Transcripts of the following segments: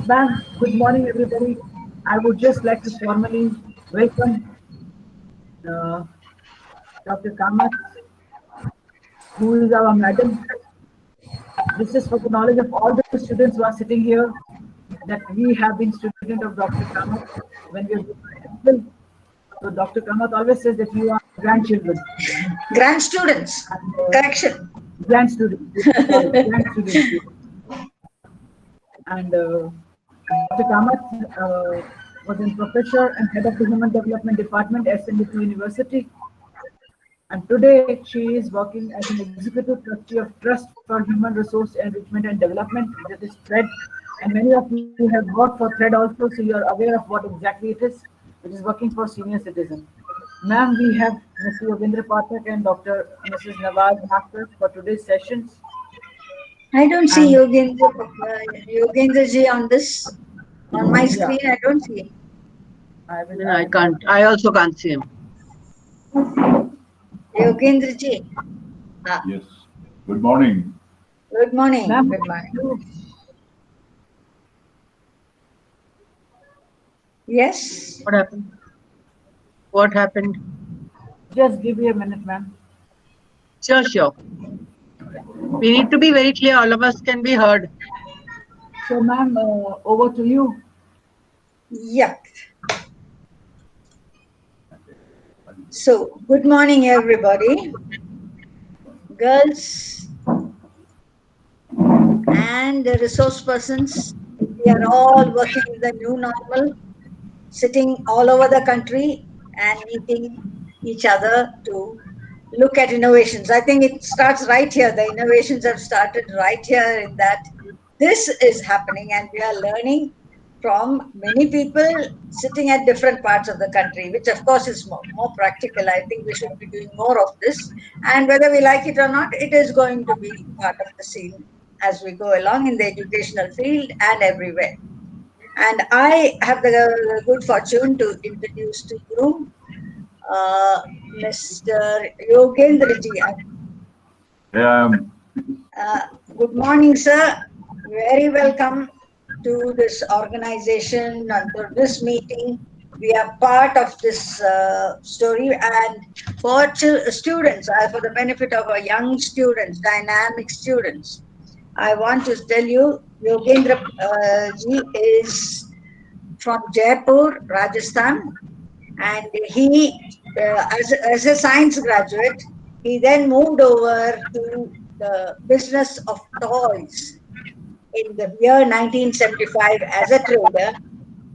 Ma'am, good morning, everybody. I would just like to formally welcome uh, Dr. Kamath, who is our madam. This is for the knowledge of all the students who are sitting here that we have been student of Dr. Kamath when we were in. So Dr. Kamath always says that you are grandchildren Grand students, and correction. grand students. Sorry, grand students. And Dr. Kamath was a professor and head of the Human Development Department at SNDP University. And today she is working as an executive trustee of Trust for Human Resource Enrichment and Development, that is THREAD. And many of you have worked for THREAD also, so you are aware of what exactly it is. It is working for senior citizens. Ma'am, we have Mr. Yogindra Pathak and Dr. Mrs. Nawaz Master for today's sessions. I don't see And Yogendra ji on this. On my yeah, screen, I don't see him. I I will add. can't. I also can't see him. Yogendra ji. Yes. Good morning. Good morning. Ma'am, Good morning. Yes. What happened? What happened? just give me a minute, ma'am. Sure, sure. We need to be very clear. All of us can be heard. So, ma'am, over to you. Yep. So, good morning, everybody. Girls and the resource persons, we are all working in the new normal, sitting all over the country and meeting each other to look at innovations. I think it starts right here. The innovations have started right here in that this is happening, and we are learning from many people sitting at different parts of the country, which of course is more practical. I think we should be doing more of this. And whether we like it or not, it is going to be part of the scene as we go along in the educational field and everywhere. And I have the good fortune to introduce to you Mr. Yogendra ji. Um, Good morning, sir. Very welcome to this organization and to this meeting. We are part of this story, and for students, for the benefit of our young students, dynamic students, I want to tell you, Yogendra ji is from Jaipur, Rajasthan, and he, as a science graduate, he then moved over to the business of toys in the year 1975 as a trader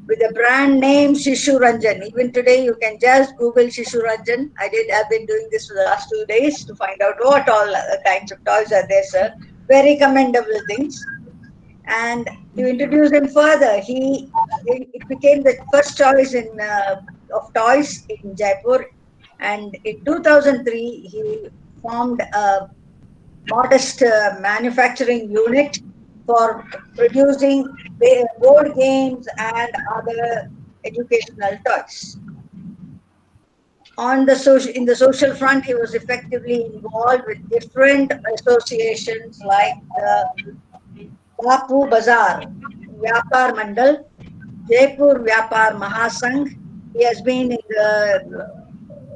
with the brand name Shishu Ranjan. Even today, you can just Google Shishu Ranjan. I've been doing this for the last 2 days to find out what all kinds of toys are there, sir. Very commendable things. And to introduce him further, it became the first choice of toys in Jaipur. And in 2003, he formed a modest manufacturing unit for producing board games and other educational toys. In the social front, he was effectively involved with different associations like the Bapu Bazaar, Vyapar Mandal, Jaipur Vyapar Mahasangh. He has been in the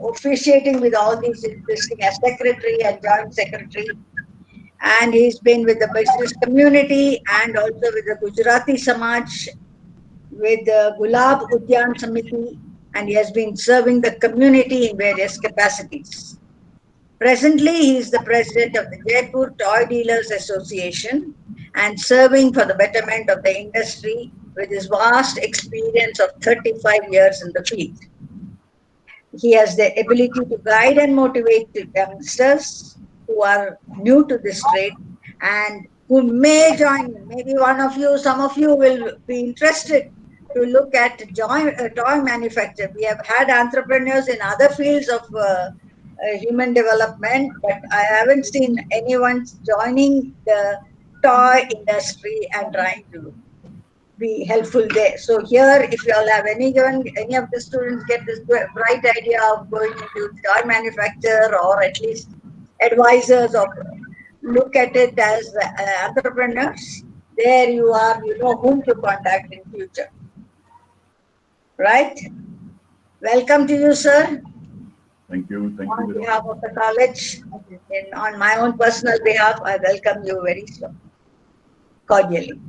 officiating with all these interesting as secretary and joint secretary, and he's been with the business community and also with the Gujarati Samaj, with the Gulab Udyan Samiti, and he has been serving the community in various capacities. Presently, he is the president of the Jaipur Toy Dealers Association and serving for the betterment of the industry with his vast experience of 35 years in the field. He has the ability to guide and motivate the youngsters who are new to this trade and who may join. Maybe one of you, some of you will be interested to look at toy manufacture. We have had entrepreneurs in other fields of human development, but I haven't seen anyone joining the toy industry and trying to be helpful there. So here, if you all have any of the students get this bright idea of going into toy manufacture, or at least advisors, or look at it as entrepreneurs, there you are, you know whom to contact in future. Right? Welcome to you, sir. Thank you. Thank you On very behalf much. of the college, and on my own personal behalf, I welcome you very cordially.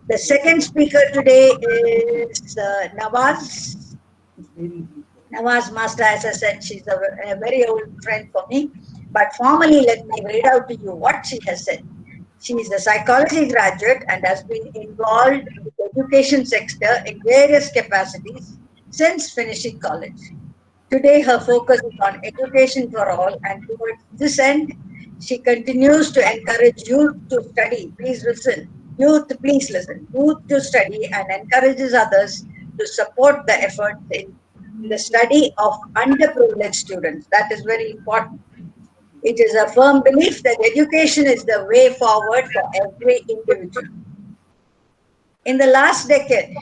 The second speaker today is Nawaz. Nawaz Master, as I said, she's a very old friend for me. But formally, let me read out to you what she has said. She is a psychology graduate and has been involved with the education sector in various capacities since finishing college. Today, her focus is on education for all, and towards this end, she continues to encourage youth to study. Please listen. Youth, please listen. Youth to study and encourages others to support the efforts in the study of underprivileged students. That is very important. It is a firm belief that education is the way forward for every individual. In the last decade,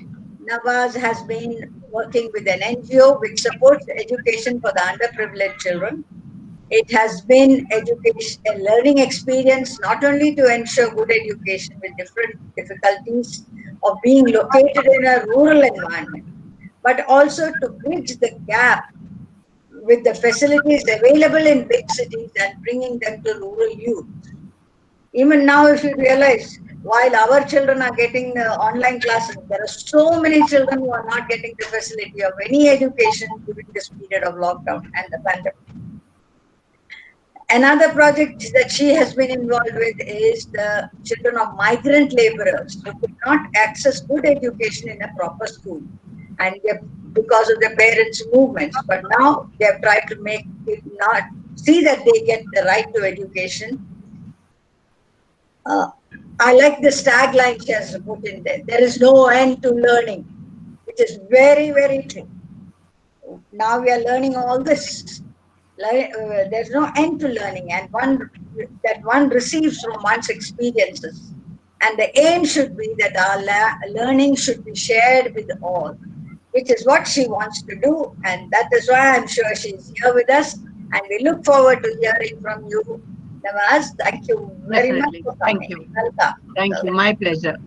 Nawaz has been working with an NGO which supports education for the underprivileged children. It has been a learning experience not only to ensure good education with different difficulties of being located in a rural environment, but also to bridge the gap with the facilities available in big cities and bringing them to rural youth. Even now, if you realize, while our children are getting online classes, there are so many children who are not getting the facility of any education during this period of lockdown and the pandemic. Another project that she has been involved with is the children of migrant laborers who could not access good education in a proper school, and because of their parents' movements. But now they have tried to make it not see that they get the right to education. I like the tagline she has put in there. There is no end to learning, which is very, very true. Now we are learning all this. There's no end to learning, and one receives from one's experiences. And the aim should be that our learning should be shared with all, which is what she wants to do. And that is why I'm sure she's here with us. And we look forward to hearing from you, Nawaz. Thank you very Definitely. much for coming. Thank you. Welcome. Thank you. My pleasure.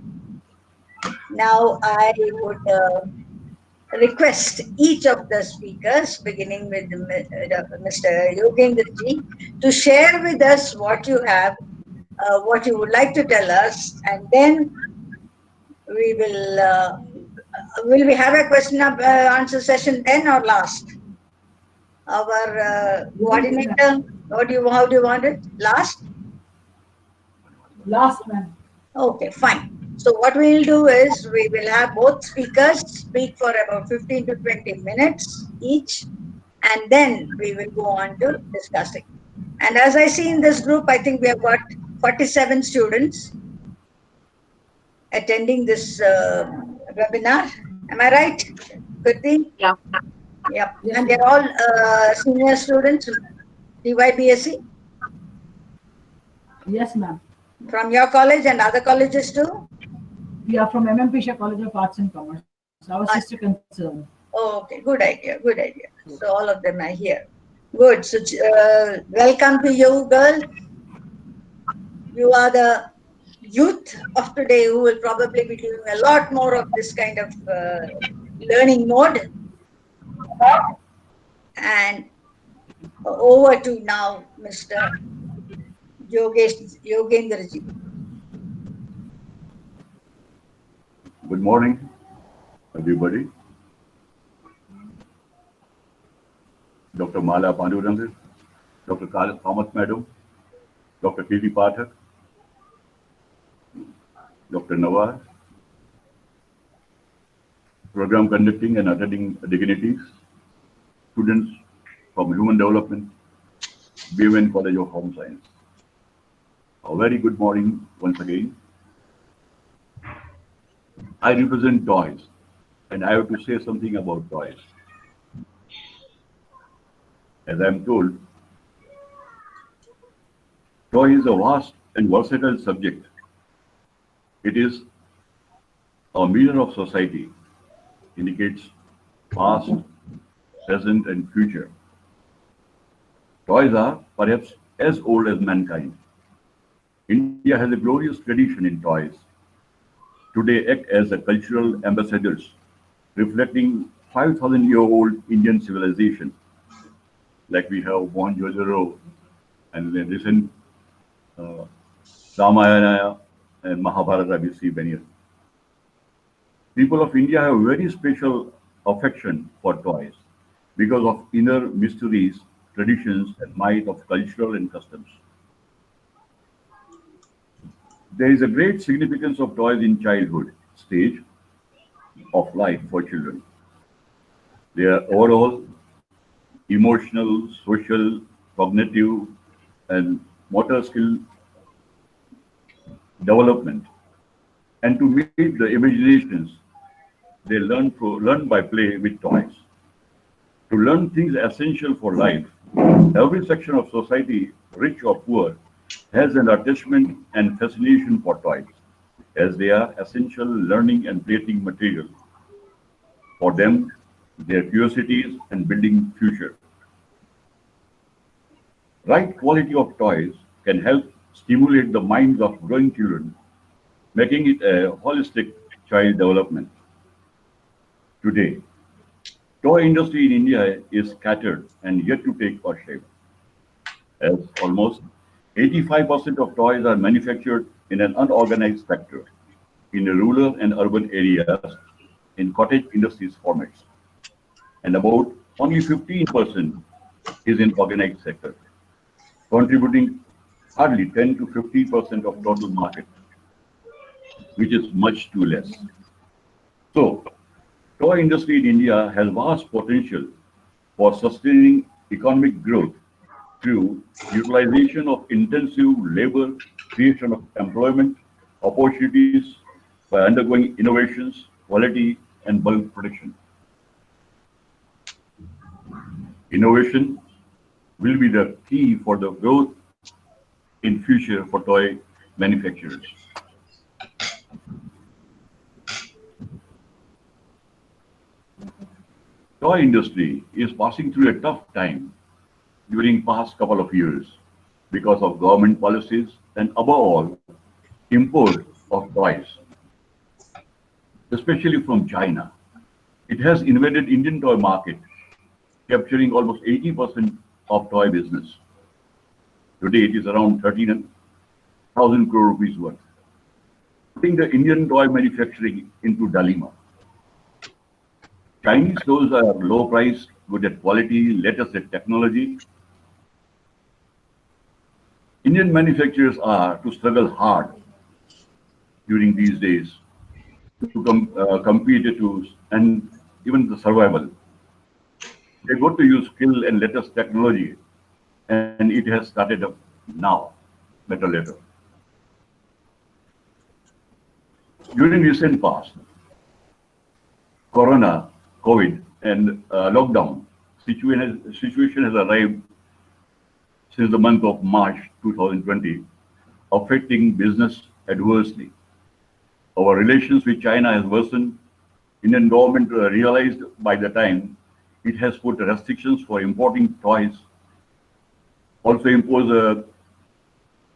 Now I would request each of the speakers, beginning with Mr. Yogendra ji, to share with us what you have, what you would like to tell us, and then we will we have a question and answer session then or last? Our coordinator, how do you want it? Last? Last, ma'am. Okay, fine. So what we will do is we will have both speakers speak for about 15 to 20 minutes each, and then we will go on to discussing. And as I see in this group, I think we have got 47 students attending this webinar. Am I right, Kirti? Yeah. Yep. And they're all senior students, DYBSc? Yes, ma'am. From your college and other colleges too? We are from M.M. Pisha College of Arts and Commerce, our sister concern. Oh, okay, good idea, good idea. So all of them are here. Good. So welcome to you, girl. You are the youth of today who will probably be doing a lot more of this kind of learning mode. And over to now, Mr. Yogendra ji. Good morning, everybody. Dr. Mala Panduranga, Dr. Khalid Thomas Madam, Dr. K.D. Pathak, Dr. Nawaz, program conducting and attending dignitaries, students from Human Development, BMN College of Home Science. A very good morning once again. I represent toys, and I have to say something about toys. As I am told, toy is a vast and versatile subject. It is a mirror of society, indicates past, present, and future. Toys are perhaps as old as mankind. India has a glorious tradition in toys. Today act as a cultural ambassadors, reflecting 5,000-year-old Indian civilization, like we have Mohenjo-daro and the recent uh, Ramayana and Mahabharata we see many. People of India have very special affection for toys because of inner mysteries, traditions, and might of cultural and customs. There is a great significance of toys in childhood stage of life for children. Their overall emotional, social, cognitive, and motor skill development. And to meet the imaginations, they learn by play with toys. To learn things essential for life, every section of society, rich or poor, has an attachment and fascination for toys, as they are essential learning and creating material for them, their curiosities, and building future. Right quality of toys can help stimulate the minds of growing children, making it a holistic child development. Today, toy industry in India is scattered and yet to take a shape, as almost 85% of toys are manufactured in an unorganized sector, in the rural and urban areas, in cottage industries formats, and about only 15% is in organized sector, contributing hardly 10 to 50% of total market, which is much too less. So, toy industry in India has vast potential for sustaining economic growth through utilization of intensive labor, creation of employment opportunities by undergoing innovations, quality, and bulk production. Innovation will be the key for the growth in future for toy manufacturers. Toy industry is passing through a tough time during past couple of years because of government policies and above all import of toys, especially from China. It has invaded Indian toy market, capturing almost 80% of toy business. Today it is around 13,000 crore rupees worth, putting the Indian toy manufacturing into dilemma. Chinese toys are low priced, good at quality, latest at technology. Indian manufacturers are to struggle hard during these days to compete to and even the survival. They got to use skill and latest technology, and it has started up now, better later. During recent past, Corona, COVID, and lockdown situation has arrived since the month of March 2020, affecting business adversely. Our relations with China has worsened. Indian government realized by the time it has put restrictions for importing toys, also impose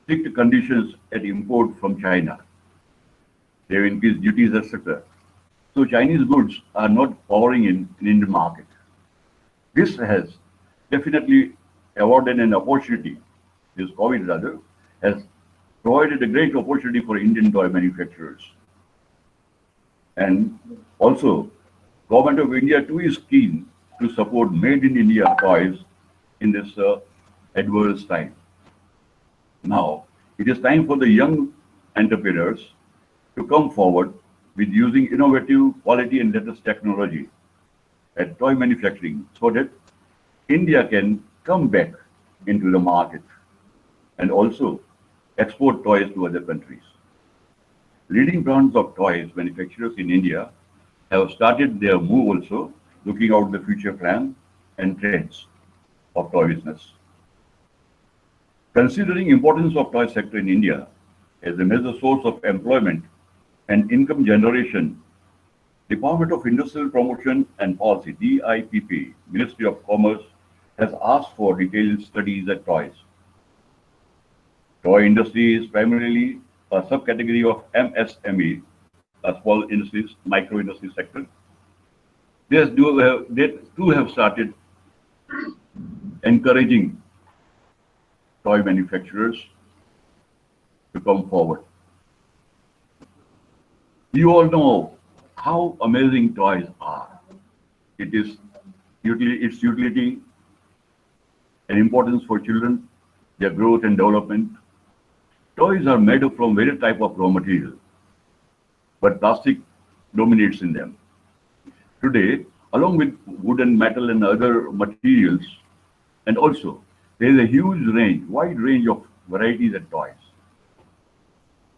strict conditions at import from China. They have increased duties, etc. So Chinese goods are not powering in Indian market. This has definitely awarded an opportunity. This COVID rather has provided a great opportunity for Indian toy manufacturers. And also, Government of India too is keen to support made in India toys in this adverse time. Now, it is time for the young entrepreneurs to come forward with using innovative quality and latest technology at toy manufacturing so that India can come back into the market and also export toys to other countries. Leading brands of toys manufacturers in India have started their move also, looking out the future plan and trends of toy business. Considering importance of toy sector in India as a major source of employment and income generation, Department of Industrial Promotion and Policy, DIPP, Ministry of Commerce, has asked for detailed studies at toys. Toy industry is primarily a subcategory of MSME, a small industries, micro industry sector. They too have started encouraging toy manufacturers to come forward. You all know how amazing toys are. It is its utility and importance for children, their growth and development. Toys are made from various type of raw material, but plastic dominates in them. Today, along with wood and metal and other materials, and also there is a wide range of varieties and toys.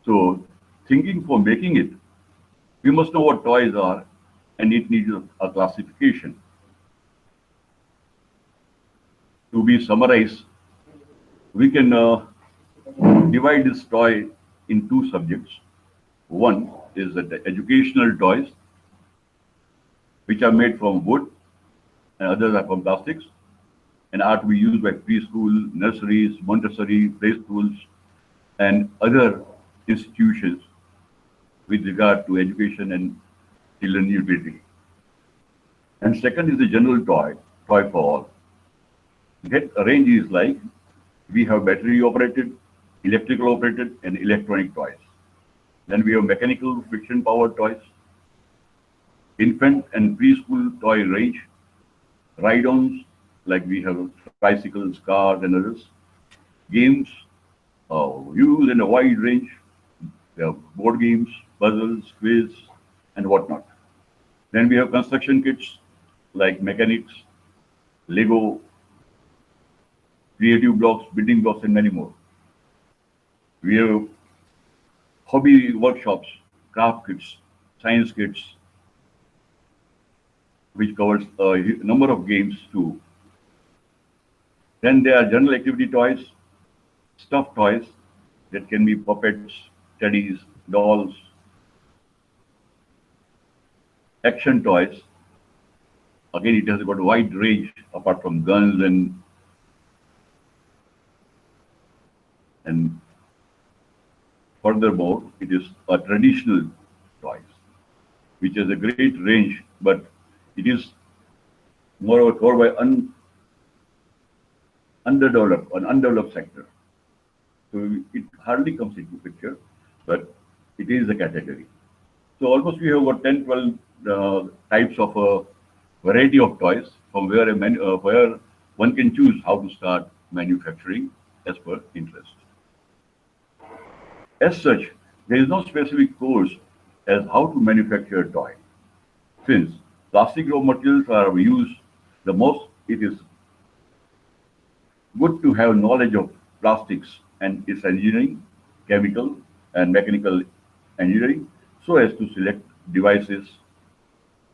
So, thinking for making it, we must know what toys are, and it needs a classification. To be summarized, we can divide this toy in two subjects. One is the educational toys, which are made from wood, and others are from plastics, and are to be used by preschool, nurseries, Montessori, play schools, and other institutions with regard to education and children utility. And second is the general toy for all. That range is like we have battery operated, electrical operated, and electronic toys. Then we have mechanical friction powered toys, infant and preschool toy range, ride-ons like we have bicycles, cars, and others, games used in a wide range. We have board games, puzzles, quiz, and whatnot. Then we have construction kits like mechanics, Lego, creative blocks, building blocks, and many more. We have hobby workshops, craft kits, science kits, which covers a number of games too. Then there are general activity toys, stuffed toys that can be puppets, teddies, dolls, action toys. Again, it has got a wide range apart from guns and furthermore, it is a traditional toys, which has a great range, but it is moreover covered by undeveloped sector. So it hardly comes into picture, but it is a category. So almost we have got 10, 12 types of a variety of toys from where one can choose how to start manufacturing as per interest. As such, there is no specific course as how to manufacture a toy. Since plastic raw materials are used the most, it is good to have knowledge of plastics and its engineering, chemical and mechanical engineering, so as to select devices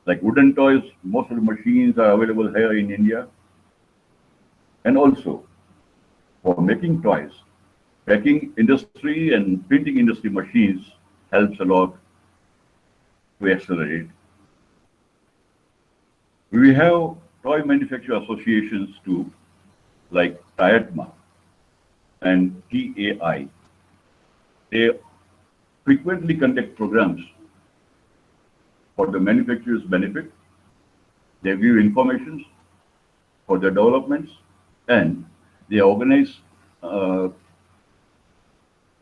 like wooden toys. Most of the machines are available here in India. And also for making toys, packing industry and printing industry machines helps a lot to accelerate. We have toy manufacturer associations too, like TIATMA and TAI. They frequently conduct programs for the manufacturer's benefit. They give information for the developments, and they organize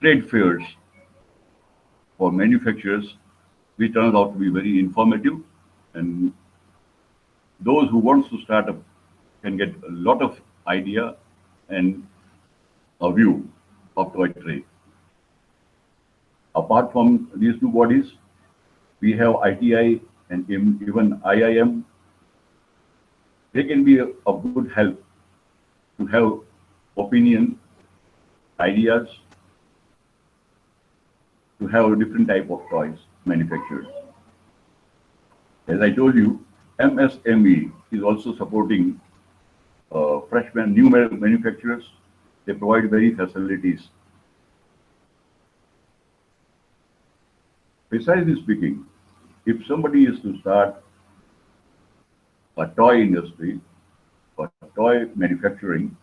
trade fairs for manufacturers, which turns out to be very informative, and those who wants to start up can get a lot of idea and a view of toy trade. Apart from these two bodies, we have ITI and even IIM. They can be of good help to have opinion, ideas, to have a different type of toys manufactured. As I told you, MSME is also supporting new manufacturers. They provide very facilities. Precisely speaking, if somebody is to start a toy industry or toy manufacturing,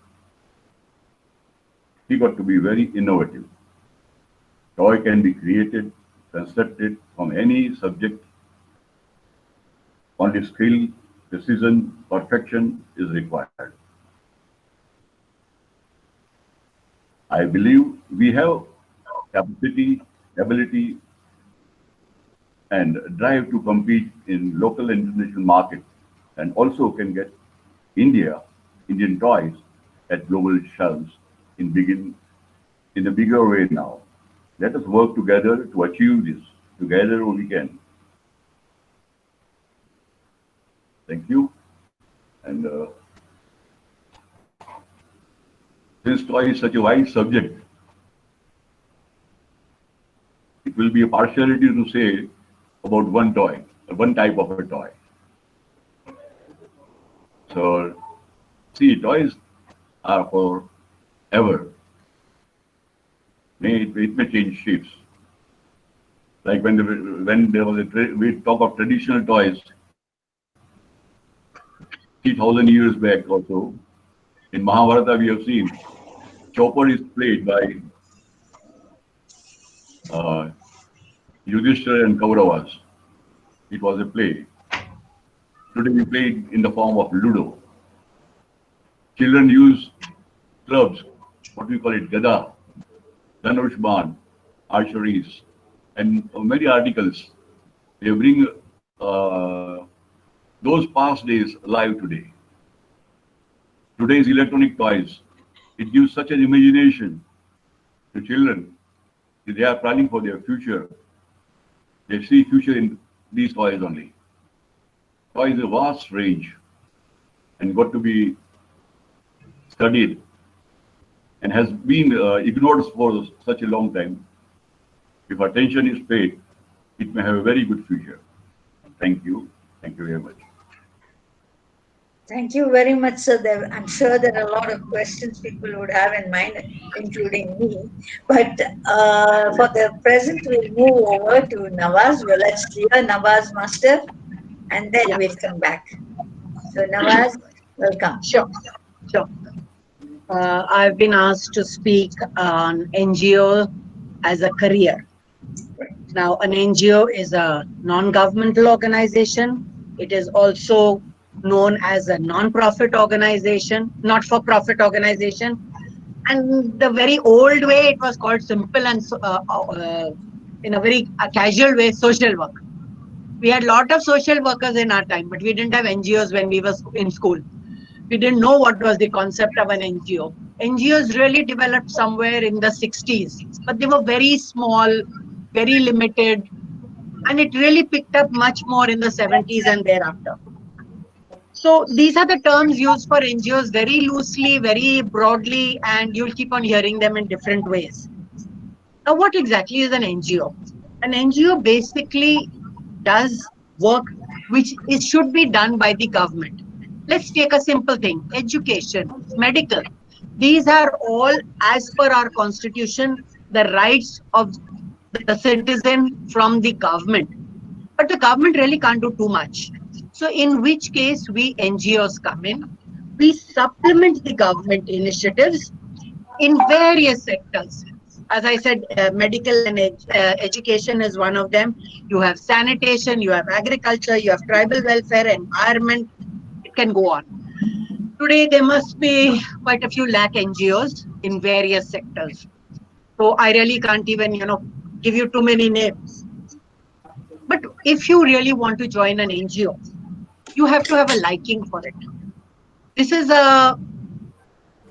he got to be very innovative. Toy can be created, constructed from any subject. Only skill, precision, perfection is required. I believe we have capacity, ability, and drive to compete in local and international market, and also can get Indian toys at global shelves in a bigger way now. Let us work together to achieve this. Together we can. Thank you. And since toy is such a wide subject, it will be a partiality to say about one toy, one type of a toy. So, see, toys are forever. It may change shapes. Like when there was we talk of traditional toys, 3,000 years back or so, in Mahabharata we have seen Chopper is played by Yudhishthira and Kauravas. It was a play. Today we play it in the form of Ludo. Children use clubs, what we call it, Gada, Dhanushban, archeries, and many articles. They bring those past days alive today. Today's electronic toys, it gives such an imagination to children. They are planning for their future. They see future in these toys only. Toy is a vast range and got to be studied and has been ignored for such a long time. If attention is paid, it may have a very good future. Thank you. Thank you very much. Thank you very much, sir. I'm sure there are a lot of questions people would have in mind, including me. But for the present, we'll move over to Nawaz. Well, let's clear Nawaz Master, and then we'll come back. So, Nawaz, welcome. Sure. I've been asked to speak on NGO as a career. Now, an NGO is a non-governmental organization. It is also known as a non-profit organization, not-for-profit organization. And the very old way, it was called simple and in a very casual way, social work. We had a lot of social workers in our time, but we didn't have NGOs when we were in school. We didn't know what was the concept of an NGO. NGOs really developed somewhere in the 60s, but they were very small, very limited, and it really picked up much more in the 70s and thereafter. So these are the terms used for NGOs very loosely, very broadly, and you'll keep on hearing them in different ways. Now, what exactly is an NGO? An NGO basically does work which should be done by the government. Let's take a simple thing, education, medical. These are all, as per our constitution, the rights of the citizen from the government. But the government really can't do too much. So in which case we NGOs come in, we supplement the government initiatives in various sectors. As I said, medical and education is one of them. You have sanitation, you have agriculture, you have tribal welfare, environment, it can go on. Today, there must be quite a few lakh NGOs in various sectors. So I really can't even, give you too many names. But if you really want to join an NGO, you have to have a liking for it. This is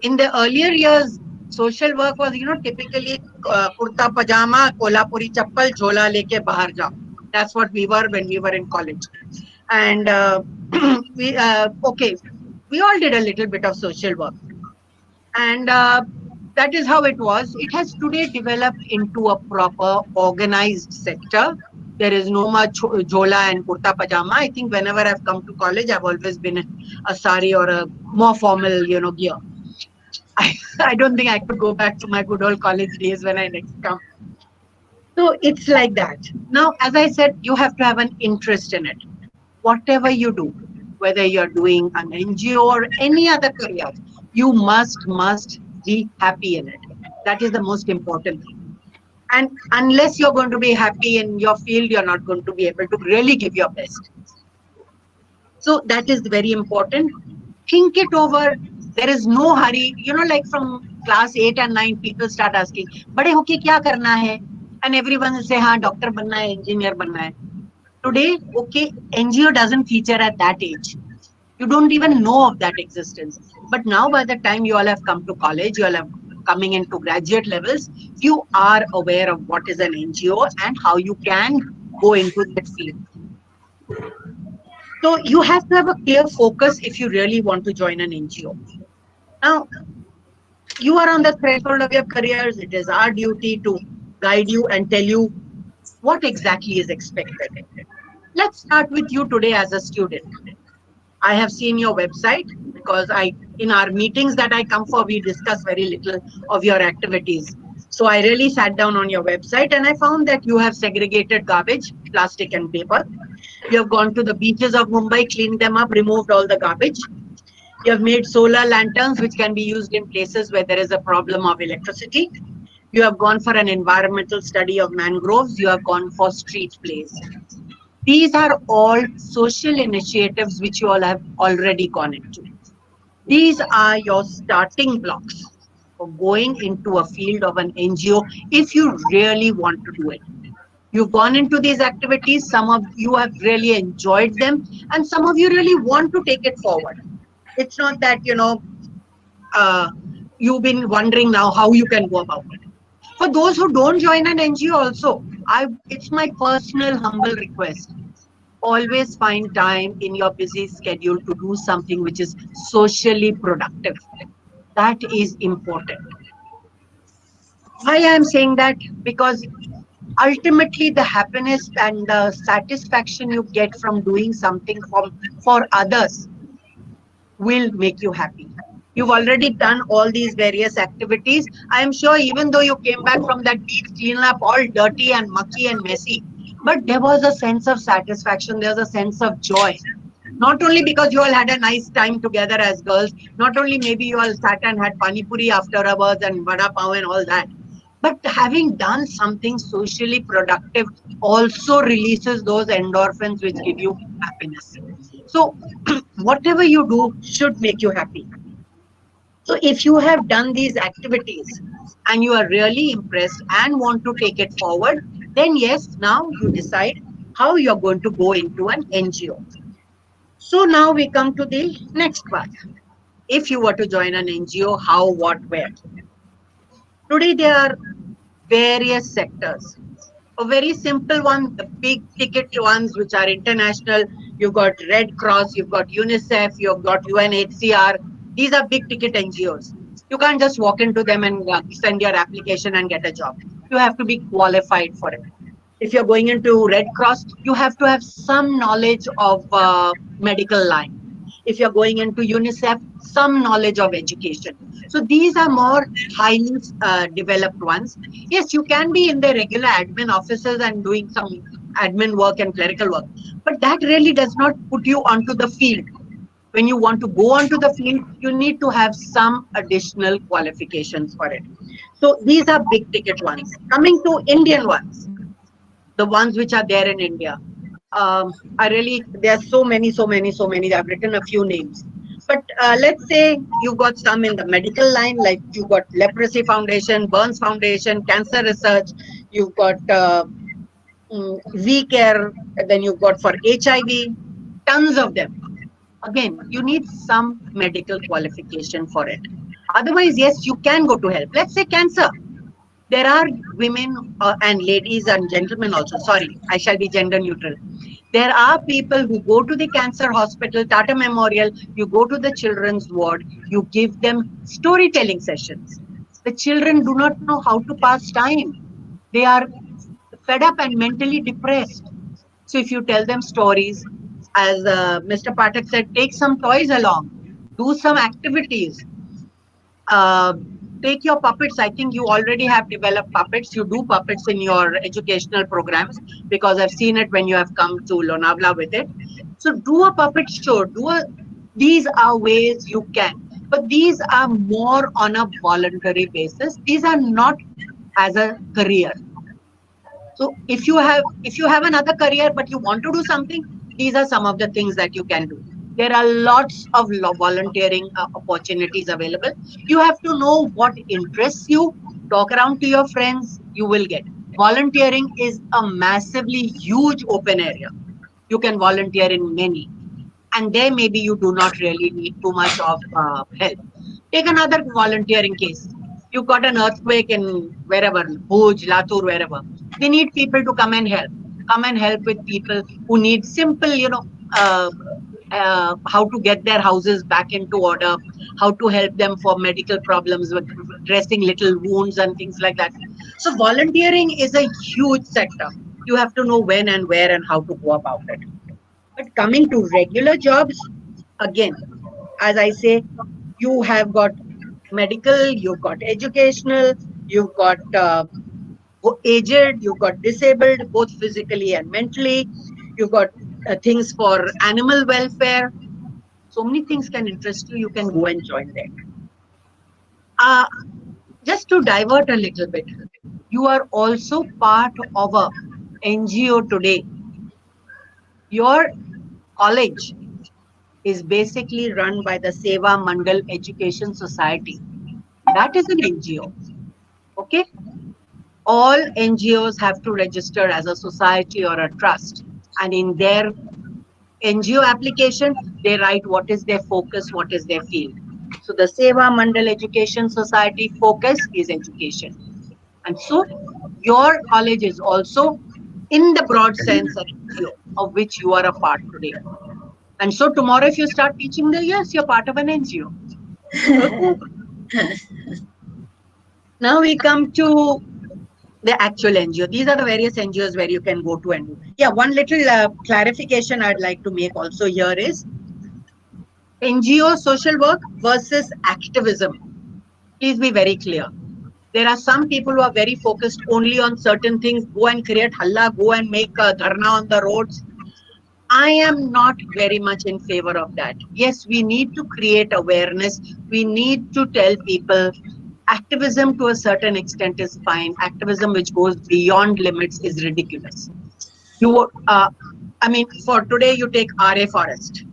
in the earlier years, social work was, typically kurta pajama, kolhapuri chappal, jhola leke bahar jao. That's what we were when we were in college. And we all did a little bit of social work. And that is how it was. It has today developed into a proper organized sector. There is no much jhola and kurta pajama. I think whenever I've come to college, I've always been a sari or a more formal, gear. I don't think I could go back to my good old college days when I next come. So it's like that. Now, as I said, you have to have an interest in it. Whatever you do, whether you're doing an NGO or any other career, you must be happy in it. That is the most important thing. And unless you're going to be happy in your field, you're not going to be able to really give your best. So that is very important. Think it over. There is no hurry. You know, like from class 8 and 9, people start asking, "Bade hoke kya karna hai?" And everyone will say, "Ha, doctor banna hai, engineer banna hai." Today, okay, NGO doesn't feature at that age. You don't even know of that existence. But now, by the time you all have come to college, you all have coming into graduate levels, you are aware of what is an NGO and how you can go into that field. So you have to have a clear focus if you really want to join an NGO. Now, you are on the threshold of your careers. It is our duty to guide you and tell you what exactly is expected. Let's start with you today as a student. I have seen your website because in our meetings that I come for, we discuss very little of your activities. So I really sat down on your website and I found that you have segregated garbage, plastic and paper. You have gone to the beaches of Mumbai, cleaned them up, removed all the garbage. You have made solar lanterns, which can be used in places where there is a problem of electricity. You have gone for an environmental study of mangroves. You have gone for street plays. These are all social initiatives which you all have already gone into. These are your starting blocks for going into a field of an NGO if you really want to do it. You've gone into these activities, some of you have really enjoyed them, and some of you really want to take it forward. It's not that, you've been wondering now how you can go about it. For those who don't join an NGO also, it's my personal humble request. Always find time in your busy schedule to do something which is socially productive. That is important. Why I am saying that? Because ultimately the happiness and the satisfaction you get from doing something for others will make you happy. You've already done all these various activities. I am sure even though you came back from that beach clean up all dirty and mucky and messy, but there was a sense of satisfaction, there's a sense of joy. Not only because you all had a nice time together as girls, not only maybe you all sat and had pani puri afterwards and vada pav and all that, but having done something socially productive also releases those endorphins which give you happiness. So whatever you do should make you happy. So if you have done these activities and you are really impressed and want to take it forward, then yes, now you decide how you're going to go into an NGO. So now we come to the next part. If you were to join an NGO, how, what, where? Today there are various sectors. A very simple one, the big ticket ones which are international. You've got Red Cross, you've got UNICEF, you've got UNHCR. These are big ticket NGOs. You can't just walk into them and send your application and get a job. You have to be qualified for it. If you're going into Red Cross, you have to have some knowledge of medical line. If you're going into UNICEF, some knowledge of education. So these are more highly developed ones. Yes, you can be in the regular admin offices and doing some admin work and clerical work, but that really does not put you onto the field. When you want to go onto the field, you need to have some additional qualifications for it. So these are big ticket ones. Coming to Indian ones, the ones which are there in India. There are so many. I've written a few names. But let's say you've got some in the medical line, like you've got Leprosy Foundation, Burns Foundation, Cancer Research, you've got V-Care, then you've got for HIV, tons of them. Again, you need some medical qualification for it. Otherwise, yes, you can go to help. Let's say cancer. There are women and ladies and gentlemen also. Sorry, I shall be gender neutral. There are people who go to the cancer hospital, Tata Memorial, you go to the children's ward, you give them storytelling sessions. The children do not know how to pass time. They are fed up and mentally depressed. So if you tell them stories, as Mr. Pathak said, take some toys along, do some activities. Take your puppets. I think you already have developed puppets. You do puppets in your educational programs because I've seen it when you have come to Lonavala with it. So do a puppet show. These are ways you can. but these are more on a voluntary basis. These are not as a career. So if you have another career but you want to do something, these are some of the things that you can do. There are lots of volunteering opportunities available. You have to know what interests you. Talk around to your friends. You will get. Volunteering is a massively huge open area. You can volunteer in many, and there maybe you do not really need too much of help. Take another volunteering case. You got an earthquake in wherever, Bhuj, Latur, wherever. They need people to come and help. Come and help with people who need simple, uh, how to get their houses back into order, how to help them for medical problems with dressing little wounds and things like that. So volunteering is a huge sector. You have to know when and where and how to go about it. But coming to regular jobs, again, as I say, you have got medical, you've got educational, you've got aged, you've got disabled, both physically and mentally. You've got things for animal welfare. So many things can interest you. You can go and join there. Uh, just to divert a little bit, you are also part of a NGO today. Your college is basically run by the Seva Mandal Education Society. That is an NGO. Okay. All NGOs have to register as a society or a trust. And in their NGO application, they write what is their focus, what is their field. So the Seva Mandal Education Society focus is education. And so your college is also, in the broad sense, an NGO of which you are a part today. And so tomorrow, if you start teaching there, yes, you're part of an NGO. Okay. Now we come to the actual NGO. These are the various NGOs where you can go to and do. Yeah, one little clarification I'd like to make also here is NGO social work versus activism. Please be very clear. There are some people who are very focused only on certain things, go and create halla, go and make a dharna on the roads. I am not very much in favor of that. Yes, we need to create awareness. We need to tell people activism to a certain extent is fine. Activism which goes beyond limits is ridiculous. I mean, for today, you take RA Forest.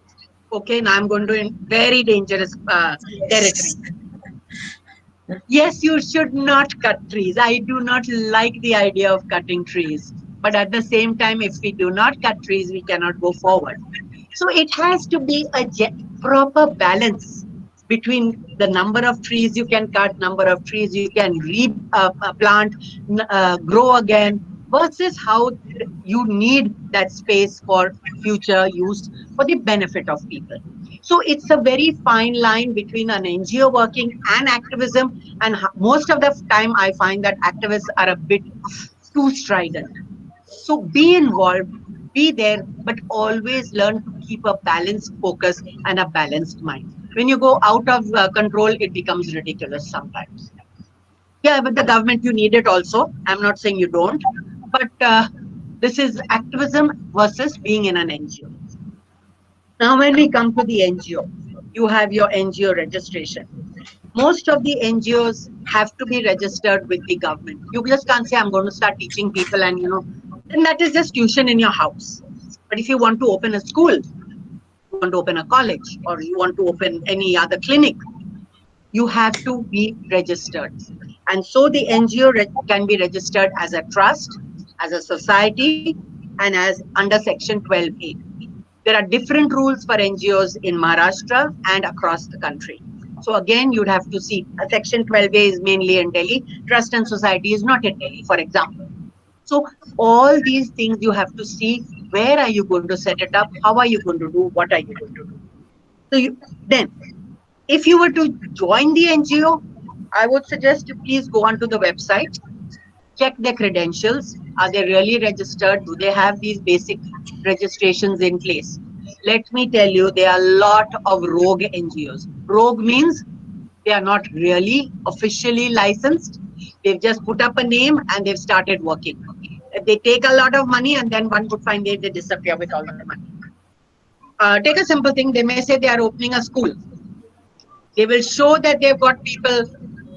Okay, now I'm going to in very dangerous territory. Yes, you should not cut trees. I do not like the idea of cutting trees. But at the same time, if we do not cut trees, we cannot go forward. So it has to be a proper balance between the number of trees you can cut, number of trees you can replant, grow again, versus how you need that space for future use for the benefit of people. So it's a very fine line between an NGO working and activism. And most of the time, I find that activists are a bit too strident. So be involved, be there, but always learn to keep a balanced focus and a balanced mind. When you go out of control, it becomes ridiculous sometimes. Yeah, but the government, you need it also. I'm not saying you don't, but this is activism versus being in an NGO. Now, when we come to the NGO, you have your NGO registration. Most of the NGOs have to be registered with the government. You just can't say, I'm going to start teaching people and, then that is just tuition in your house. But if you want to open a school, you want to open a college, or you want to open any other clinic, you have to be registered. And so the NGO can be registered as a trust, as a society, and as under Section 12A. There are different rules for NGOs in Maharashtra and across the country. So again, you'd have to see, Section 12A is mainly in Delhi, trust and society is not in Delhi, for example. So all these things you have to see, where are you going to set it up, how are you going to do, what are you going to do. So then, if you were to join the NGO, I would suggest you please go onto the website, check their credentials. Are they really registered? Do they have these basic registrations in place? Let me tell you, there are a lot of rogue NGOs. Rogue means they are not really officially licensed. They've just put up a name and they've started working. They take a lot of money and then one could find they disappear with all the money. Take a simple thing. They may say they are opening a school. They will show that they've got people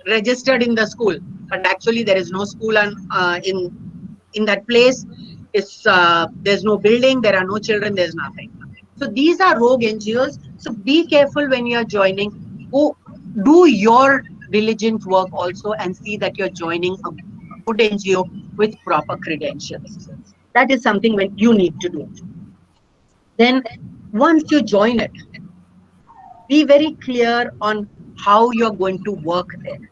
registered in the school, but actually there is no school in that place. There's no building, there are no children, there's nothing. So these are rogue NGOs. So be careful when you are joining. Go do your diligent work also and see that you're joining a good NGO with proper credentials. That is something when you need to do. Then once you join it, be very clear on how you're going to work there.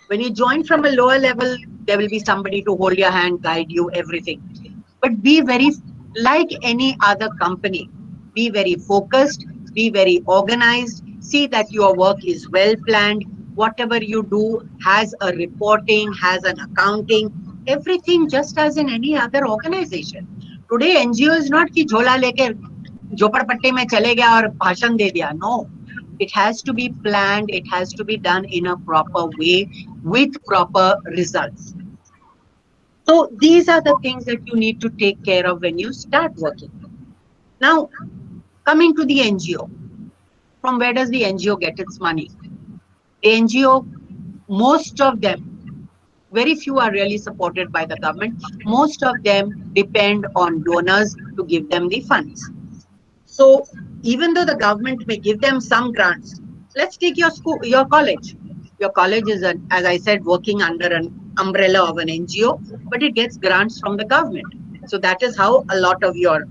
When you join from a lower level, there will be somebody to hold your hand, guide you, everything. But be very, like any other company, be very focused, be very organized, see that your work is well planned. Whatever you do has a reporting, has an accounting, everything just as in any other organization. Today, NGO is not कि झोला लेके झोपड़पट्टी में चले गया और भाषण दे दिया. No, it has to be planned. It has to be done in a proper way with proper results. So these are the things that you need to take care of when you start working. Now, coming to the NGO, from where does the NGO get its money? The NGO, most of them, very few are really supported by the government. Most of them depend on donors to give them the funds. So even though the government may give them some grants, let's take your school, your college. Your college is, as I said, working under an umbrella of an NGO, but it gets grants from the government. So that is how a lot of your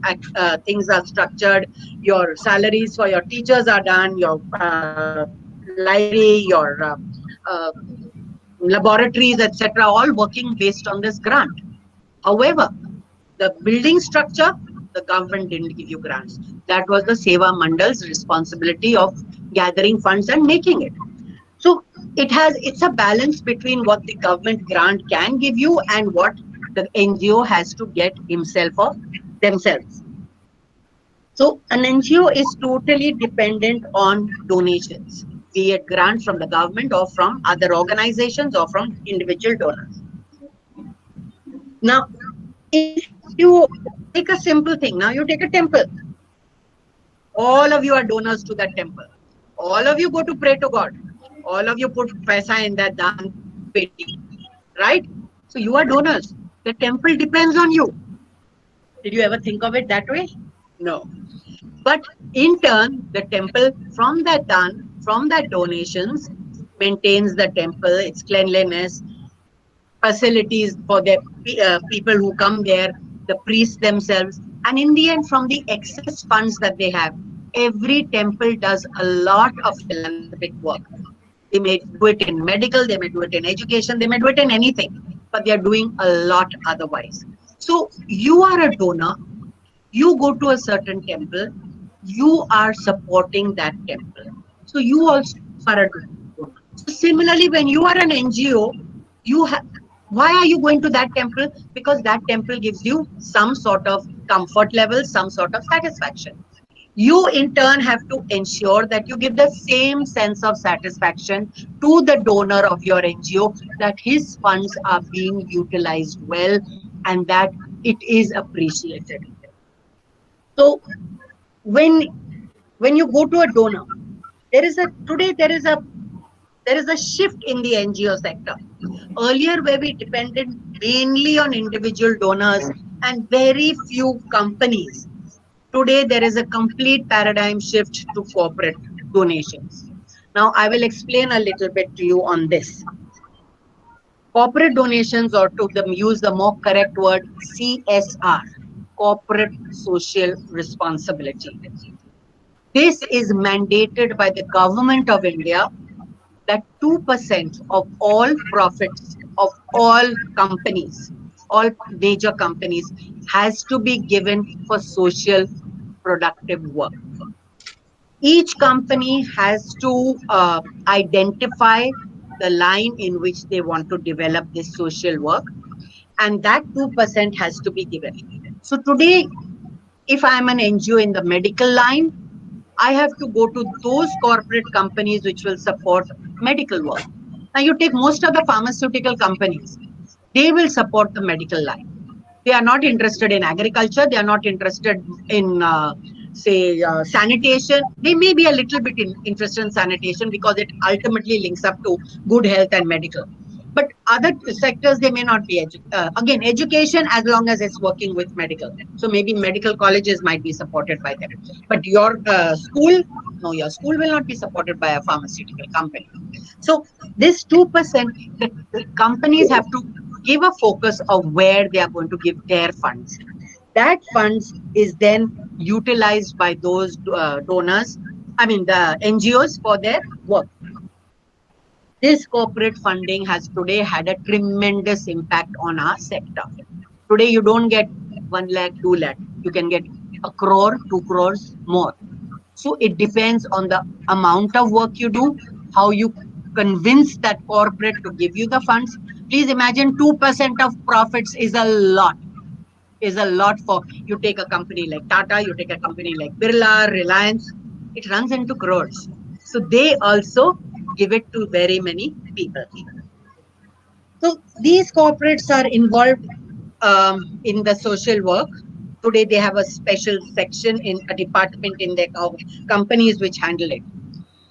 things are structured. Your salaries for your teachers are done, your library, your laboratories, etc., all working based on this grant. However, the building structure, the government didn't give you grants. That was the Seva Mandal's responsibility of gathering funds and making it. So it's a balance between what the government grant can give you and what the NGO has to get himself or themselves. So an NGO is totally dependent on donations, be it grants from the government or from other organizations or from individual donors. Now, if you take a simple thing, now you take a temple. All of you are donors to that temple. All of you go to pray to God. All of you put paisa in that dhan peti, right? So you are donors. The temple depends on you. Did you ever think of it that way? No. But in turn, the temple from that dhan, from that donations, maintains the temple, its cleanliness, facilities for the people who come there, the priests themselves, and in the end, from the excess funds that they have, every temple does a lot of philanthropic work. They may do it in medical, they may do it in education, they may do it in anything, but they are doing a lot otherwise. So you are a donor, you go to a certain temple, you are supporting that temple. So you also are a donor. So similarly, when you are an NGO, why are you going to that temple? Because that temple gives you some sort of comfort level, some sort of satisfaction. You in turn have to ensure that you give the same sense of satisfaction to the donor of your NGO, that his funds are being utilized well and that it is appreciated. So when you go to a donor, there is a shift in the NGO sector. Earlier, where we depended mainly on individual donors and very few companies, today there is a complete paradigm shift to corporate donations. Now, I will explain a little bit to you on this. Corporate donations, or to use the more correct word, CSR, corporate social responsibility. This is mandated by the government of India, that 2% of all profits of all companies, all major companies, has to be given for social productive work. Each company has to identify the line in which they want to develop this social work, and that 2% has to be given. So today, if I'm an NGO in the medical line, I have to go to those corporate companies which will support medical work. Now you take most of the pharmaceutical companies, they will support the medical line. They are not interested in agriculture, they are not interested in say sanitation. They may be a little bit interested in sanitation because it ultimately links up to good health and medical. But other sectors, they may not be. Again, education, as long as it's working with medical. So maybe medical colleges might be supported by that. But your school, no, your school will not be supported by a pharmaceutical company. So this 2%, the companies have to give a focus of where they are going to give their funds. That funds is then utilized by those donors, I mean the NGOs, for their work. This corporate funding has today had a tremendous impact on our sector. Today, you don't get 1 lakh, 2 lakh. You can get a crore, 2 crores more. So it depends on the amount of work you do, how you convince that corporate to give you the funds. Please imagine 2% of profits is a lot. Is a lot for, you take a company like Tata, you take a company like Birla, Reliance, it runs into crores. So they also give it to very many people. So these corporates are involved in the social work. Today they have a special section in a department in their companies which handle it.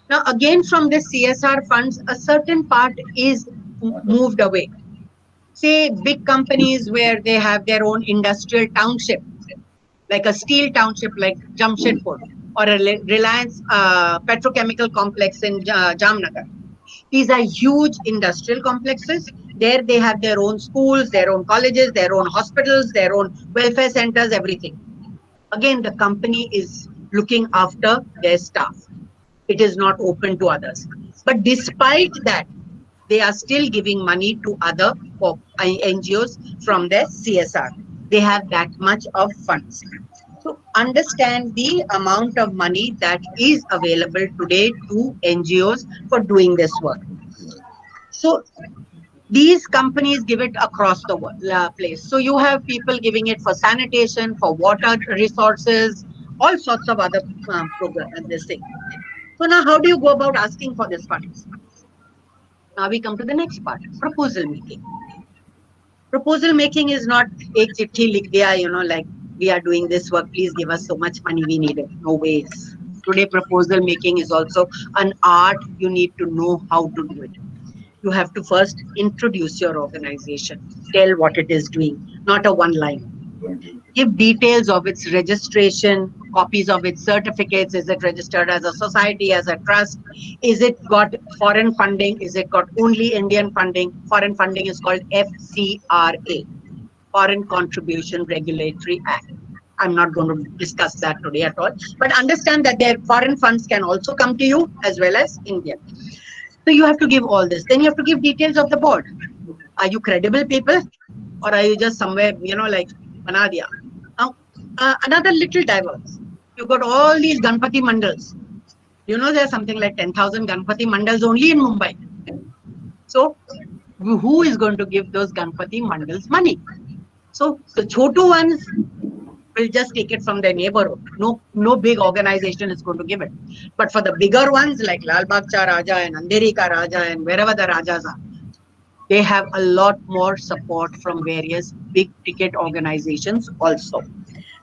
Now again, from the CSR funds, a certain part is moved away. Say big companies where they have their own industrial township, like a steel township like Jamshedpur, or a Reliance petrochemical complex in Jamnagar. These are huge industrial complexes. There they have their own schools, their own colleges, their own hospitals, their own welfare centers, everything. Again, the company is looking after their staff. It is not open to others. But despite that, they are still giving money to other NGOs from their CSR. They have that much of funds. So understand the amount of money that is available today to NGOs for doing this work. So these companies give it across the place. So you have people giving it for sanitation, for water resources, all sorts of other programs and this thing. So now how do you go about asking for this funds? Now we come to the next part, proposal making. Proposal making is not ek chithi likh diya, like we are doing this work, please give us so much money, we need it. No ways. Today proposal making is also an art. You need to know how to do it. You have to first introduce your organization, tell what it is doing, not a one line. Give details of its registration, copies of its certificates. Is it registered as a society, as a trust? Is it got foreign funding? Is it got only Indian funding? Foreign funding is called FCRA, Foreign Contribution Regulatory Act. I'm not going to discuss that today at all, but understand that their foreign funds can also come to you as well as Indian. So you have to give all this. Then you have to give details of the board. Are you credible people, or are you just somewhere, like Manadia? Now, another little diverse. You've got all these Ganpati mandals. There's something like 10,000 Ganpati mandals only in Mumbai. So who is going to give those Ganpati mandals money? So the chotu ones will just take it from their neighborhood. No big organization is going to give it. But for the bigger ones like Lal Bagh Cha Raja and Andheri Ka Raja and wherever the Rajas are, they have a lot more support from various big ticket organizations also.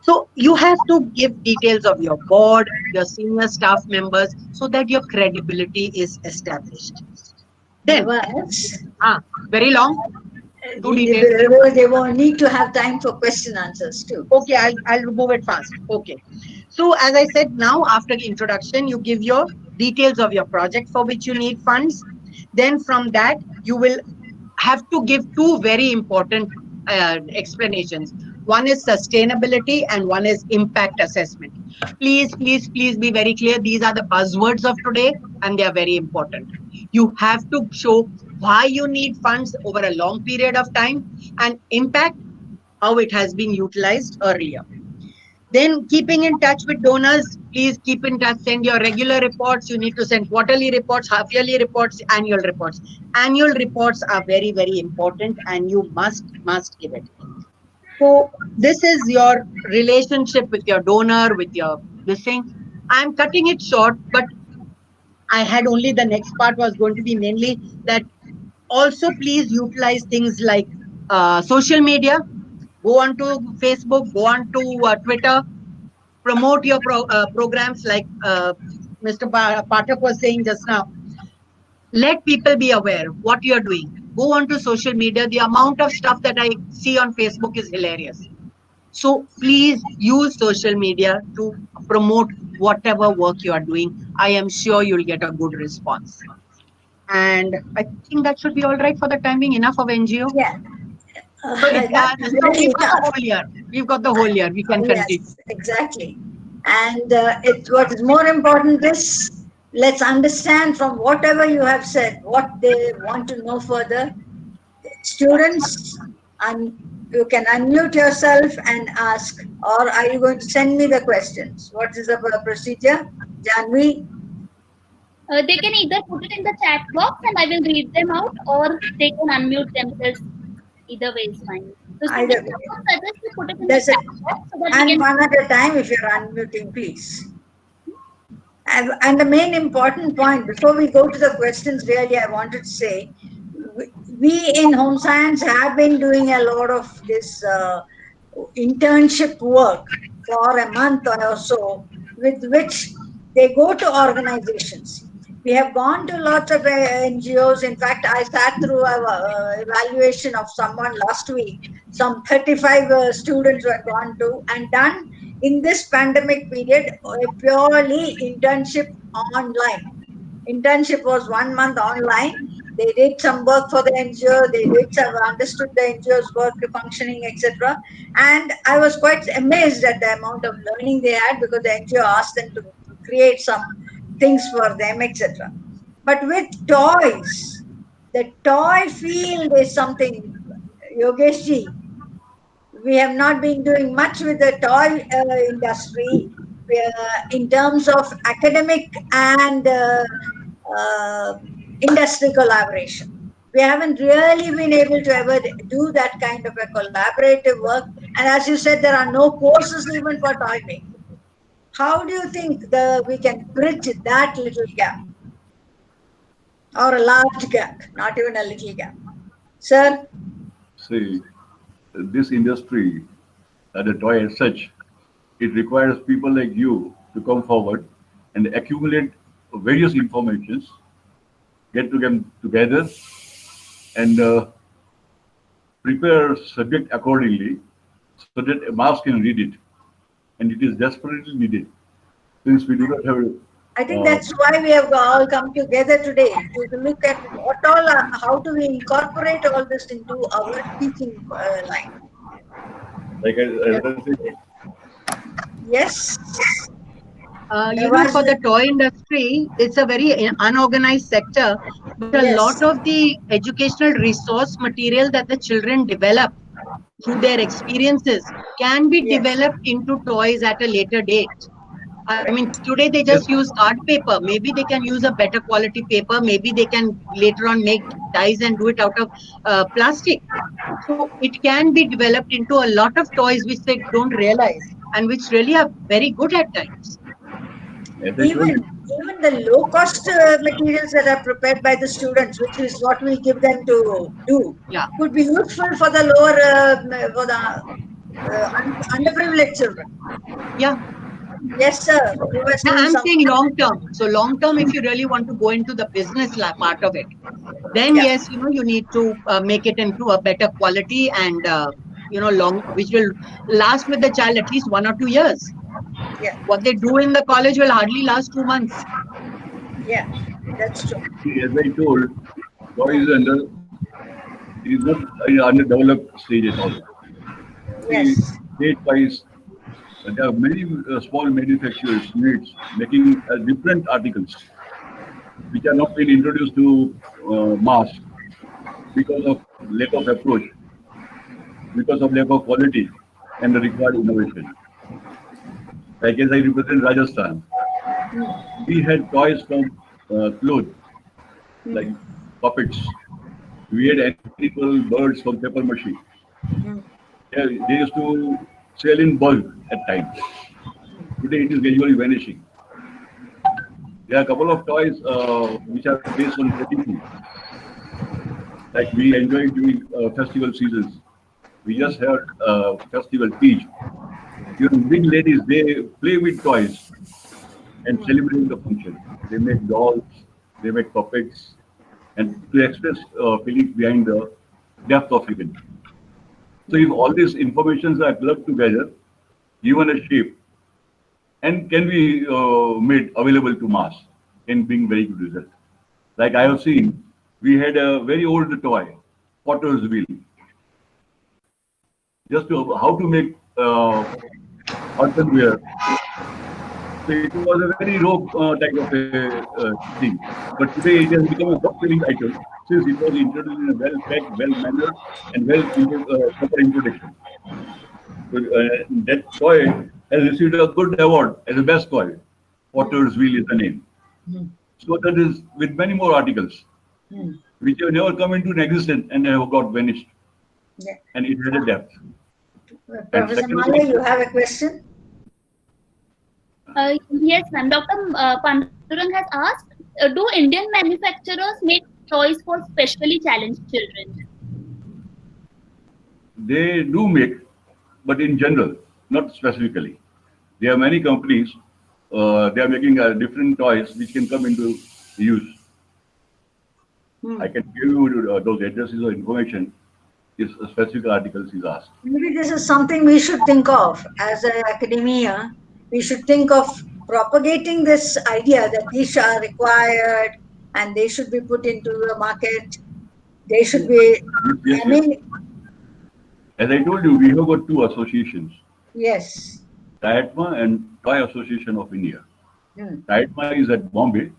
So you have to give details of your board, your senior staff members, so that your credibility is established. Then, very long. They won't need to have time for question answers too. Okay, I'll move it fast. Okay. So as I said, now after the introduction, you give your details of your project for which you need funds. Then from that, you will have to give two very important explanations. One is sustainability and one is impact assessment. Please be very clear. These are the buzzwords of today and they are very important. You have to show why you need funds over a long period of time and impact, how it has been utilized earlier. Then keeping in touch with donors, please keep in touch, send your regular reports. You need to send quarterly reports, half-yearly reports, annual reports. Annual reports are very, very important and you must give it. So this is your relationship with your donor, with your this thing. I'm cutting it short, but I had only the next part was going to be mainly that also please utilize things like social media. Go on to Facebook, go on to Twitter. promote your programs like Mr. Pathak was saying just now. Let people be aware what you're doing. Go onto social media. The amount of stuff that I see on Facebook is hilarious. So please use social media to promote whatever work you are doing. I am sure you'll get a good response. And I think that should be all right for the time being. Enough of NGO. Yeah. So we've got the whole year. We've got the whole year. We can continue. Yes, exactly. And what is more important is, let's understand from whatever you have said, what they want to know further. Students, and you can unmute yourself and ask, or are you going to send me the questions? What is the procedure? Janvi? They can either put it in the chat box and I will read them out, or they can unmute themselves. Either way is fine. So Either students, way. I suggest you put it in There's the a- chat box so that we And can. one at a time if you're unmuting, please. And the main important point, before we go to the questions, really, I wanted to say, we in home science have been doing a lot of this internship work for a month or so, with which they go to organizations. We have gone to lots of NGOs. In fact, I sat through an evaluation of someone last week. Some 35 students were gone to and done in this pandemic period a purely internship online. Internship was 1 month online. They did some work for the NGO. They did some understood the NGO's work functioning, etc. And I was quite amazed at the amount of learning they had, because the NGO asked them to create some things for them, etc. But with toys, the toy field is something, Yogeshji, we have not been doing much with the toy industry in terms of academic and industry collaboration. We haven't really been able to ever do that kind of a collaborative work. And as you said, there are no courses even for toy making. How do you think we can bridge that little gap? Or a large gap, not even a little gap? Sir? See, this industry, the toy as such, it requires people like you to come forward and accumulate various informations, get them together, and prepare subject accordingly so that a mass can read it. And it is desperately needed, since we do not have. I think that's why we have all come together today, to look at what all, how do we incorporate all this into our teaching line. Like I said, Yes. For the toy industry, it's a very unorganized sector, but a Yes. lot of the educational resource material that the children develop through their experiences can be Yes. developed into toys at a later date. I mean, today they just use card paper. Maybe they can use a better quality paper. Maybe they can later on make dyes and do it out of plastic. So it can be developed into a lot of toys which they don't realize and which really are very good at times. as I told you, Even the low cost materials that are prepared by the students, which is what we give them to do, Yeah. could be useful for the lower, for the underprivileged children. Yeah. Yes, sir. You were Now, saying I'm something. saying long term. So long term, if you really want to go into the business part of it, then Yeah. yes, you need to make it into a better quality and which will last with the child at least 1 or 2 years. Yeah. What they do in the college will hardly last 2 months. Yeah, that's true. see, as I told, toy is not in underdeveloped stage at all. See, Yes. state-wise, there are many small manufacturers, units making different articles which are not being introduced to mass because of lack of approach, because of lack of quality and the required innovation. Like as I represent Rajasthan, we had toys from clothes, like puppets. We had animal birds from paper mache. They used to sell in bulk at times. Today it is gradually vanishing. There are a couple of toys which are based on creativity. Like we enjoy during festival seasons. We just had festival Teej. Even big ladies, they play with toys and celebrate the function. They make dolls, they make puppets, and to express feelings behind the depth of event. So if all these informations are clubbed together, given a shape, and can be made available to mass, can bring very good result. Like I have seen, we had a very old toy, Potter's Wheel, just to how to make earthenware. So it was a very raw type of a thing. But today it has become a top-selling item since it was introduced in a well-packed, well-mannered, and proper introduction. So, that toy has received a good award as the best toy. Potter's Wheel is the name. So that is with many more articles, which have never come into existence and have got vanished. Yeah. And it had a depth. Professor secondly- Male, you have a question? Yes, ma'am. Dr. Pandurang has asked, do Indian manufacturers make toys for specially challenged children? They do make, but in general, not specifically. There are many companies, they are making different toys which can come into use. I can give you those addresses or information if a specific articles is asked. Maybe this is something we should think of as an academia. We should think of propagating this idea that these are required and they should be put into the market. They should be, Yes, I mean, as I told you, we have got two associations, yes. TIATMA and Toy Association of India. Hmm. TIATMA is at Bombay.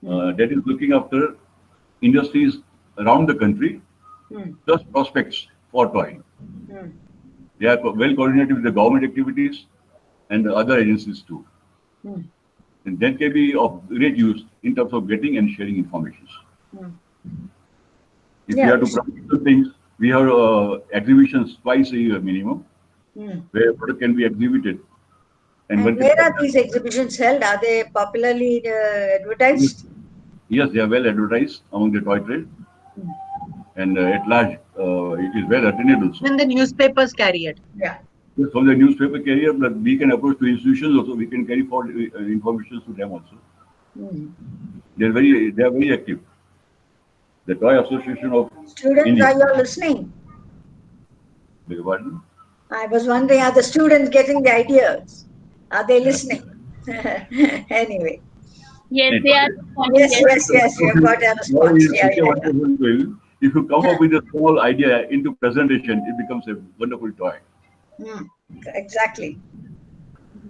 That is looking after industries around the country, plus prospects for toy. They are well coordinated with the government activities and the other agencies too. And that can be of great use in terms of getting and sharing information. If we Yeah, have to promote the things, we have exhibitions twice a year minimum, where product can be exhibited. And one where can- are these exhibitions held? Are they popularly advertised? Yes, they are well advertised among the toy trade. And at large, it is well attended also. Even the newspapers carry it. Yeah. Yes, from the newspaper carrier, but we can approach to institutions also. We can carry forward information to them also. They are very active. The Toy Association of Students, India. are you listening? Beg your pardon? I was wondering, are the students getting the ideas? Are they listening? Anyway. Yes, Right. they are. Yes, you have got a Toy response. is Yeah, such a yeah, wonderful tool. If you come up with a small idea into presentation, it becomes a wonderful toy. yeah. Exactly.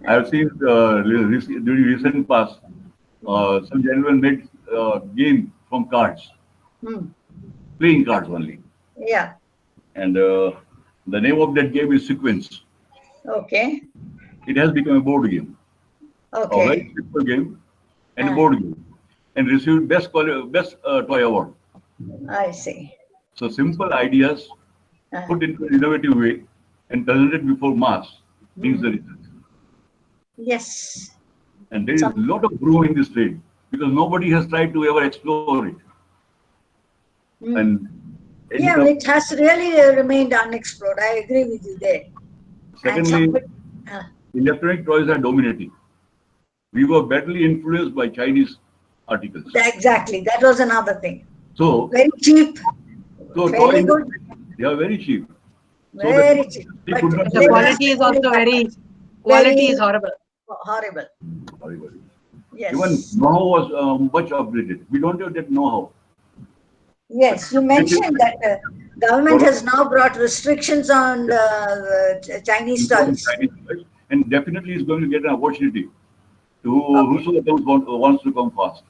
I have seen during recent past, some gentlemen made game from cards, playing cards only. Yeah. And the name of that game is Sequence. Okay. It has become a board game, a Okay. very simple game and a board game, and received best toy award. I see. So simple ideas put into an innovative way and presented before mass brings the result. Yes. And there is a lot of room in this trade because nobody has tried to ever explore it. And any Yeah, com- it has really remained unexplored. I agree with you there. And secondly, somebody- electronic toys are dominating. We were badly influenced by Chinese articles. exactly. That was another thing. So, Very cheap. so Fairly toy, good. they are very cheap. So Very cheap. they could not The they quality is must be also very quality is horrible. horrible. Yes. Even know-how was much upgraded. We don't have that know-how. Yes, you mentioned that government has now brought restrictions on Chinese toys. And definitely is going to get an opportunity to whosoever wants to come fast.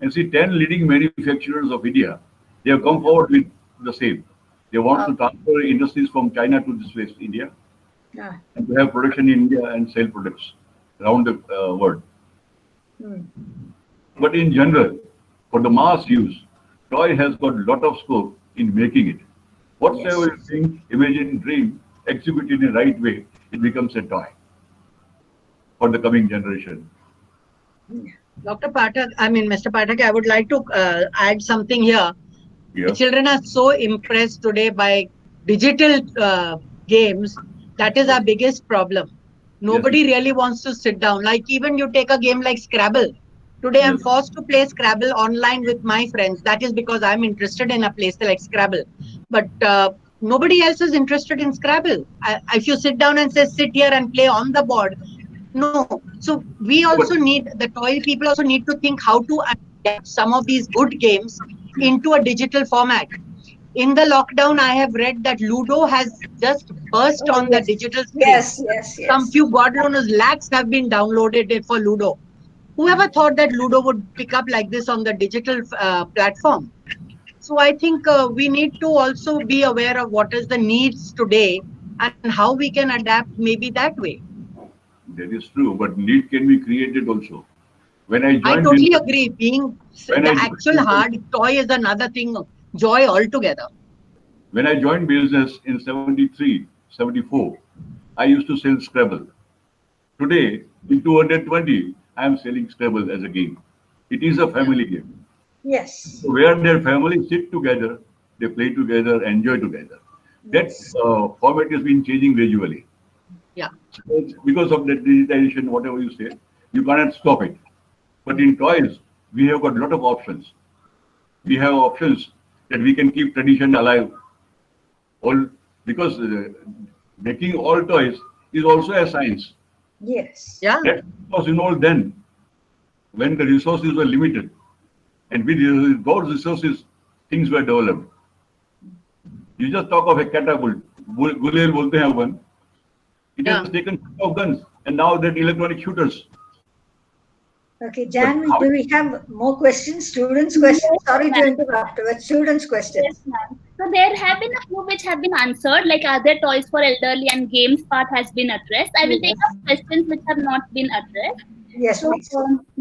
And see, 10 leading manufacturers of India, they have come forward with the same. They want to transfer industries from China to this place, India, Yeah. and to have production in India and sell products around the world. But in general, for the mass use, toy has got a lot of scope in making it. Whatsoever you think, imagine, dream, execute it in the right way, it becomes a toy for the coming generation. Dr. Pathak, Mr. Pathak, I would like to add something here. The Yeah. children are so impressed today by digital games That is our biggest problem. Nobody really wants to sit down. Like even you take a game like Scrabble. Today I'm Yes. forced to play Scrabble online with my friends. That is because I'm interested in a place like Scrabble. But nobody else is interested in Scrabble. If you sit down and say sit here and play on the board, no. So we also But need, the toy people also need to think how to adapt some of these good games into a digital format. In the lockdown, I have read that Ludo has just burst Oh, on the yes. digital screen. Yes, yes, Some yes. few God knows lakhs have been downloaded for Ludo. Whoever thought that Ludo would pick up like this on the digital platform? So I think we need to also be aware of what is the needs today and how we can adapt maybe that way. that is true, but need can be created also. When I I joined totally business, agree. Being when the I joined actual business, hard toy is another thing, joy altogether. when I joined business in 73, 74, I used to sell Scrabble. Today, in 220, I am selling Scrabble as a game. It is a family game. Yes. Where their families sit together, they play together, enjoy together. That Yes. format has been changing gradually. Yeah. So because of the digitization, whatever you say, you cannot stop it. But in toys, we have got a lot of options. We have options that we can keep tradition alive. All because making all toys is also a science. Yes. Yeah. That was involved then when the resources were limited, and with those resources, things were developed. You just talk of a catapult, Gulel bolte hain upon. It Yeah. has taken of guns, and now that electronic shooters. Okay, But Jan, how, do we have more questions? Students' questions? Yes, Sorry to ma'am. interrupt, but students' Yes, questions. ma'am. So there have been a few which have been answered, like other toys for elderly and games part has been addressed. I will take Yes. up questions which have not been addressed. Yes, So please.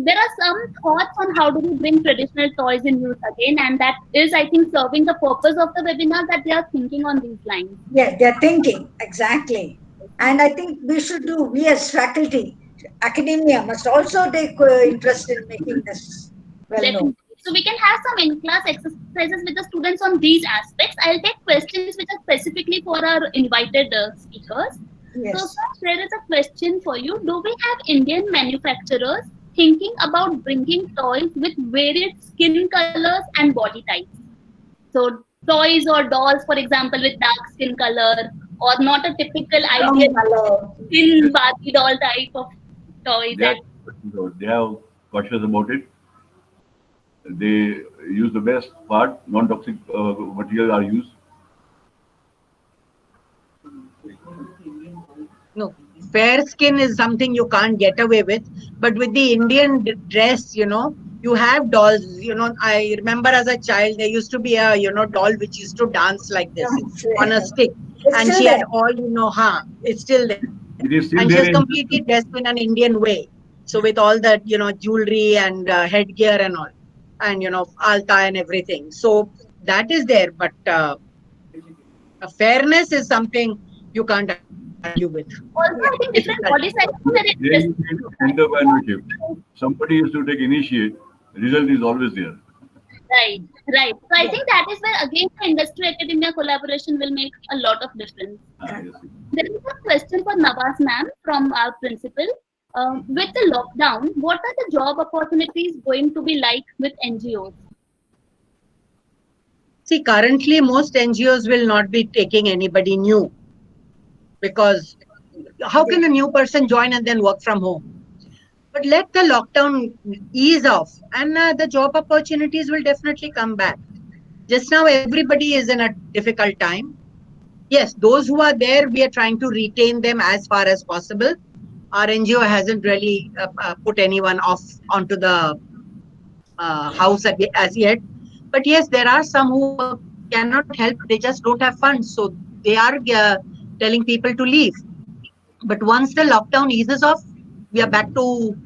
there are some thoughts on how do we bring traditional toys in use again, and that is, I think, serving the purpose of the webinar that they are thinking on these lines. Yeah, they're thinking, exactly. And I think we should do, we as faculty, academia must also take interest in making this well known. Definitely. So we can have some in-class exercises with the students on these aspects. I'll take questions which are specifically for our invited speakers. So Yes. first, there is a question for you. Do we have Indian manufacturers thinking about bringing toys with varied skin colors and body types? So toys or dolls, for example, with dark skin color or not a typical Brown ideal color. thin Barbie doll type of toys. they are cautious about it. They use the best part, non-toxic material are used. No, fair skin is something you can't get away with. But with the Indian dress, you have dolls. I remember as a child, there used to be a, doll which used to dance like this on a stick. It's And still she there. had all, it's still there. It is still And she there was in completely dressed in an Indian way. So with all that, jewelry and headgear and all, and, alta and everything. So that is there. But fairness is something you can't argue with. Also, I think It's different body sizes are very there you interesting. need entrepreneurship. Somebody has to take initiate. Result is always there. Right, right. So I think that is where again the industry academia collaboration will make a lot of difference. Yes. There is a question for Nawaz ma'am from our principal. With the lockdown, what are the job opportunities going to be like with NGOs? See, currently most NGOs will not be taking anybody new, because how can a new person join and then work from home? But let the lockdown ease off, and the job opportunities will definitely come back. Just now, everybody is in a difficult time. Yes, those who are there, we are trying to retain them as far as possible. Our NGO hasn't really put anyone off onto the house as yet. But yes, there are some who cannot help. They just don't have funds. So they are telling people to leave. But once the lockdown eases off, we are back to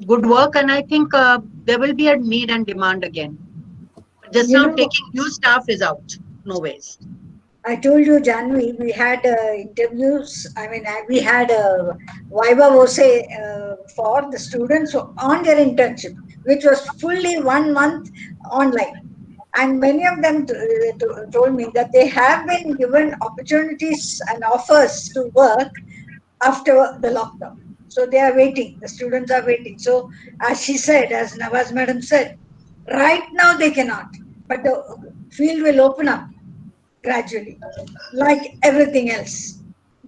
good work. And I think there will be a need and demand again. But just You now, know, taking new staff is out. No ways. I told you, Janvi, we had interviews. I mean, we had a Viva Voce for the students on their internship, which was fully 1 month online. And many of them told me that they have been given opportunities and offers to work after the lockdown. So they are waiting. The students are waiting. So as she said, as Nawaz madam said, right now they cannot, but the field will open up gradually, like everything else.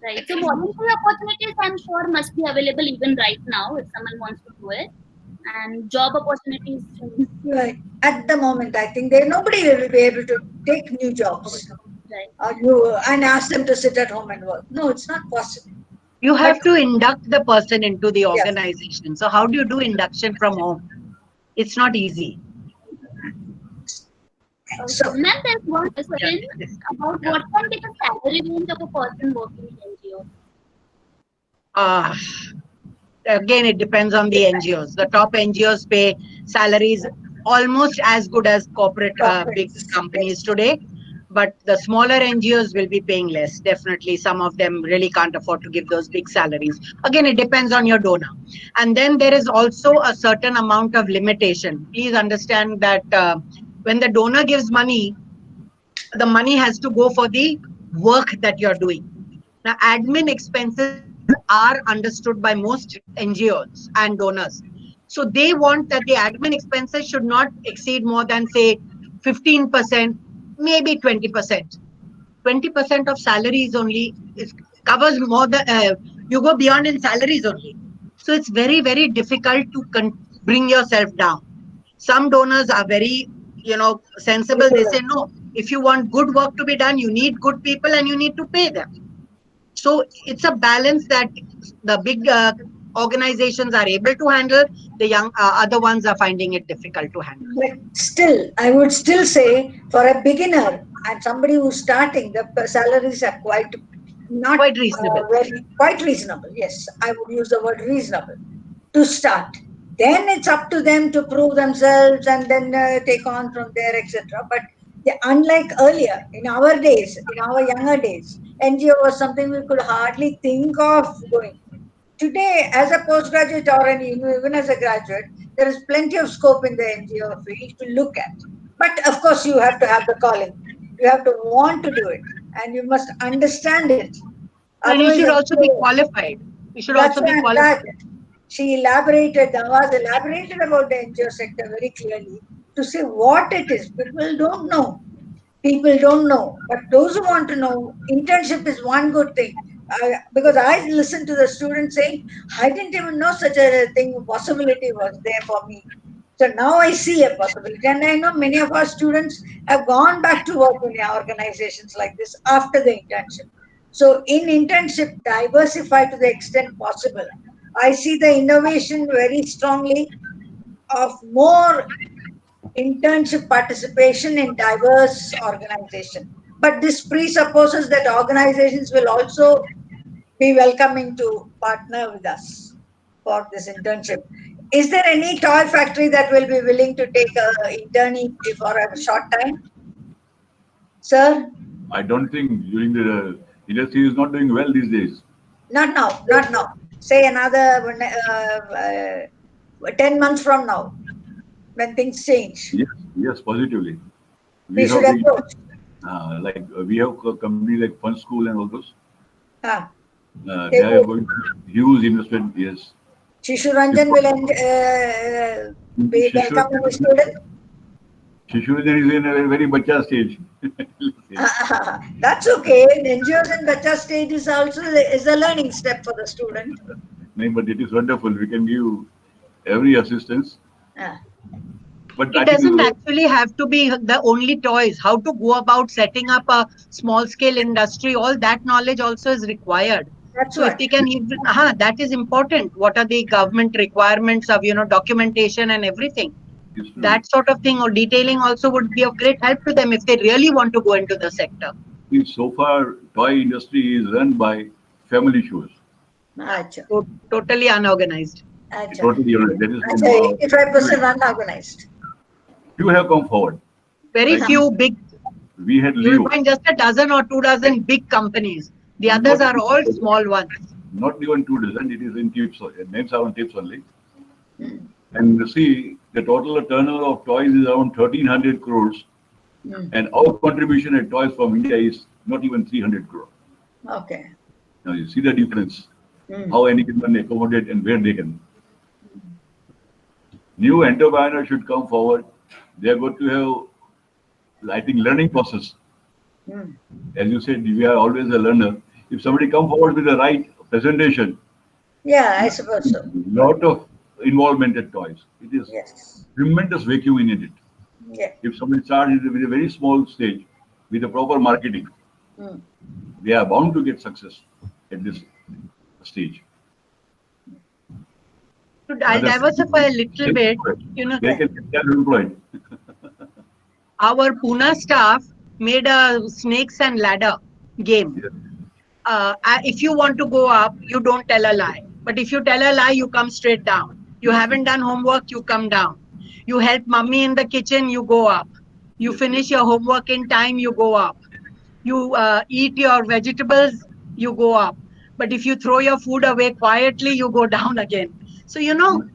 Right. So voluntary opportunities, I'm sure, must be available even right now if someone wants to do it. And job opportunities. Right. At the moment, I think nobody will be able to take new jobs Right. and ask them to sit at home and work. No, it's not possible. You But have to induct the person into the yes, organization. So how do you do induction from home? It's not easy. so Ma'am, there's one Yeah. question about what can be the salary range of a person working in NGO. Uh, Again, it depends on the NGOs. The top NGOs pay salaries almost as good as corporate big corporates, companies yes. today. But the smaller NGOs will be paying less. Definitely, some of them really can't afford to give those big salaries. Again, it depends on your donor. And then there is also a certain amount of limitation. Please understand that when the donor gives money, the money has to go for the work that you're doing. Now, admin expenses are understood by most NGOs and donors. So they want that the admin expenses should not exceed more than, say, 15%, maybe 20%. 20% of salaries only covers more than you go beyond in salaries only. So it's very, very difficult to bring yourself down. Some donors are very, sensible. They say, no, if you want good work to be done, you need good people and you need to pay them. So it's a balance that the big organizations are able to handle. The young other ones are finding it difficult to handle. But still, I would still say for a beginner and somebody who's starting, the salaries are not Quite reasonable. quite reasonable. Yes, I would use the word reasonable to start. Then it's up to them to prove themselves and then take on from there, etc. But unlike earlier, in our days, in our younger days, NGO was something we could hardly think of doing. Today, as a postgraduate or even as a graduate, there is plenty of scope in the NGO field to look at. But of course, you have to have the calling. You have to want to do it, and you must understand it. And you Otherwise, should also be qualified. You should that's also be why qualified. she elaborated, Nawaz elaborated about the NGO sector very clearly to say what it is. People don't know. People don't know. But those who want to know, internship is one good thing. Because I listened to the students saying, I didn't even know such a thing, possibility was there for me. So now I see a possibility. And I know many of our students have gone back to work in organizations like this after the internship. So in internship, diversify to the extent possible. I see the innovation very strongly of more internship participation in diverse organizations. But this presupposes that organizations will also be welcoming to partner with us for this internship. Is there any toy factory that will be willing to take an internee for a short time? Sir? I don't think during the industry is not doing well these days. Not now, not now. Say another 10 months from now, when things change. Yes, positively. We should approach. We have companies like Fun School and all those. Ah. They are going to huge investment. Yes. Shishu Ranjan will be welcoming the student. Shishu Ranjan is in a very bacha stage. That's okay. NGOs in bacha stage is also is a learning step for the student. No, but it is wonderful. We can give every assistance. But It doesn't actually have to be the only toys. How to go about setting up a small scale industry, all that knowledge also is required. That's so if we can even, that is important. What are the government requirements of, documentation and everything? That sort of thing or detailing also would be of great help to them if they really want to go into the sector. So far, toy industry is run by family shows. So, totally unorganized. Totally unorganized. That is 85% unorganized. Few have come forward. Very few big. We had You'll find just a dozen or 2 dozen big companies. The others are all small ones. Not even 2 dozen. It is in tips. Names are on tips only. And you see, the total turnover of toys is around 1,300 crores And our contribution at Toys from India is not even 300 crore. Okay. Now you see the difference, how any can accommodate and where they can. New entrepreneurs should come forward. They are going to have, I think, learning process. As you said, we are always a learner. If somebody come forward with the right presentation, Yeah, I suppose so. lot of involvement at Toys. It is Yes. tremendous vacuum in it. Yeah. If somebody starts with a very small stage, with a proper marketing, they are bound to get success at this stage. To diversify a little bit, you know, They can get employed. our Pune staff made a snakes and ladder game. If you want to go up, you don't tell a lie. But if you tell a lie, you come straight down. You haven't done homework, you come down. You help mommy in the kitchen, you go up. You finish your homework in time, you go up. You eat your vegetables, you go up. But if you throw your food away quietly, you go down again. So, you know,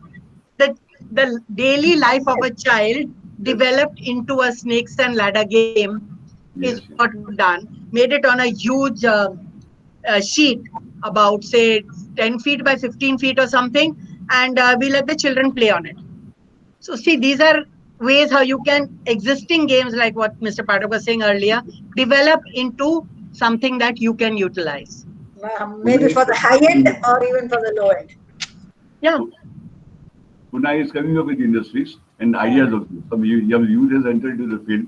the daily life of a child developed into a snakes and ladder game is what we've done. Made it on a huge sheet about, say, 10 feet by 15 feet or something. And we let the children play on it. So see, these are ways how you can, existing games like what Mr. Pathak was saying earlier, develop into something that you can utilize. Maybe for the high end or even for the low end. Yeah. Pune is coming up with industries and ideas also. Some young youth has entered into the field.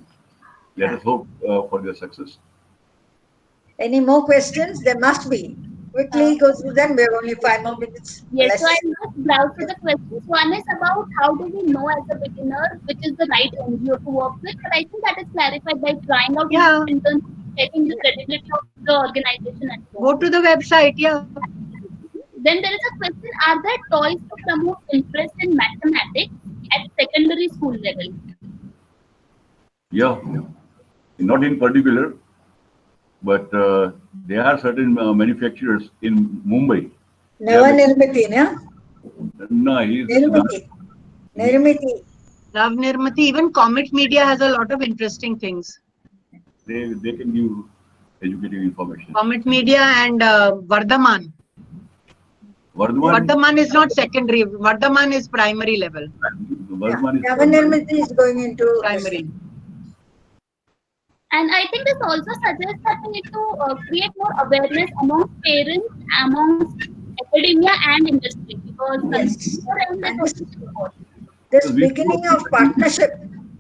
Let us hope for their success. Any more questions? There must be. Quickly go through them. We have only 5 more minutes. Yes, so I just browse through the questions. One is about how do we know as a beginner which is the right NGO to work with? But I think that is clarified by trying out internships, checking the credibility of the organization and so on. Go to the website, yeah. Then there is a question, are there toys to promote interest in mathematics at secondary school level? Yeah, not in particular, but there are certain manufacturers in Mumbai. Never Nirmiti, no? No, he's Nirmiti. Love Nirmati. Even Comet Media has a lot of interesting things. They can give educative information. Comet Media and Vardhaman. Vardhaman is not secondary. Vardhaman is primary level. Never Nirmiti is going into primary. And I think this also suggests that we need to create more awareness among parents, amongst academia and industry, because this beginning of partnership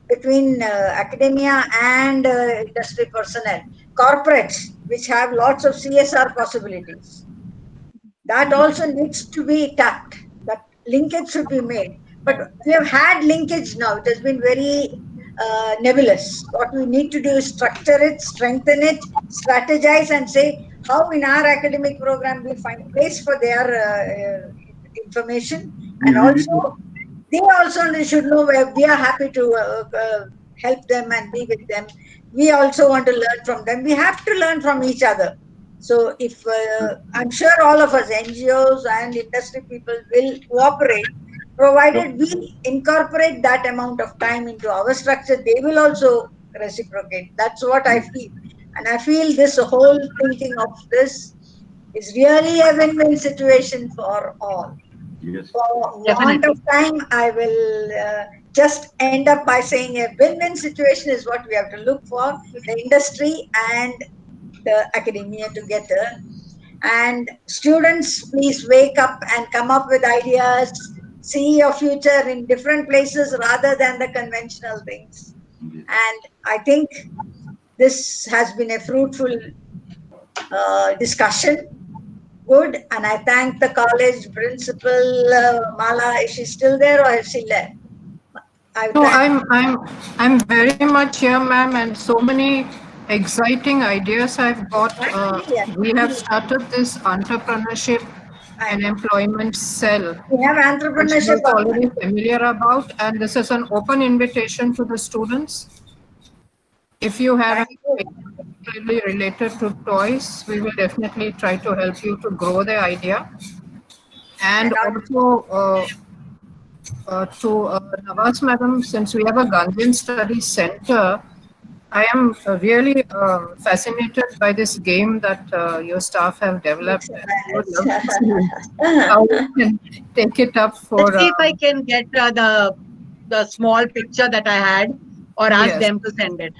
between academia and industry personnel, corporates which have lots of CSR possibilities, that also needs to be tapped. That linkage should be made. But we have had linkage now. It has been very nebulous. What we need to do is structure it, strengthen it, strategize, and say how in our academic program we find place for their information. And also, they also should know where we are happy to help them and be with them. We also want to learn from them. We have to learn from each other. So if I'm sure all of us, NGOs and industry people, will cooperate, provided we incorporate that amount of time into our structure, they will also reciprocate. That's what I feel. And I feel this whole thinking of this is really a win-win situation for all. Yes. For want of time, I will just end up by saying a win-win situation is what we have to look for, the industry and the academia together. And students, please wake up and come up with ideas. See your future in different places rather than the conventional things. And I think this has been a fruitful discussion. Good. And I thank the college principal, Mala. Is she still there or has she left? No, I'm very much here, ma'am, and so many exciting ideas I've got. We have started this entrepreneurship and employment cell. We have entrepreneurship which we're already familiar about, and this is an open invitation to the students. If you have anything related to toys, we will definitely try to help you to grow the idea. And also to Nawaz madam, since we have a Gandhian Studies Center, I am really fascinated by this game that your staff have developed. I would love to see how we can take it up for. Let's see if I can get the small picture that I had, or ask Yes. them to send it.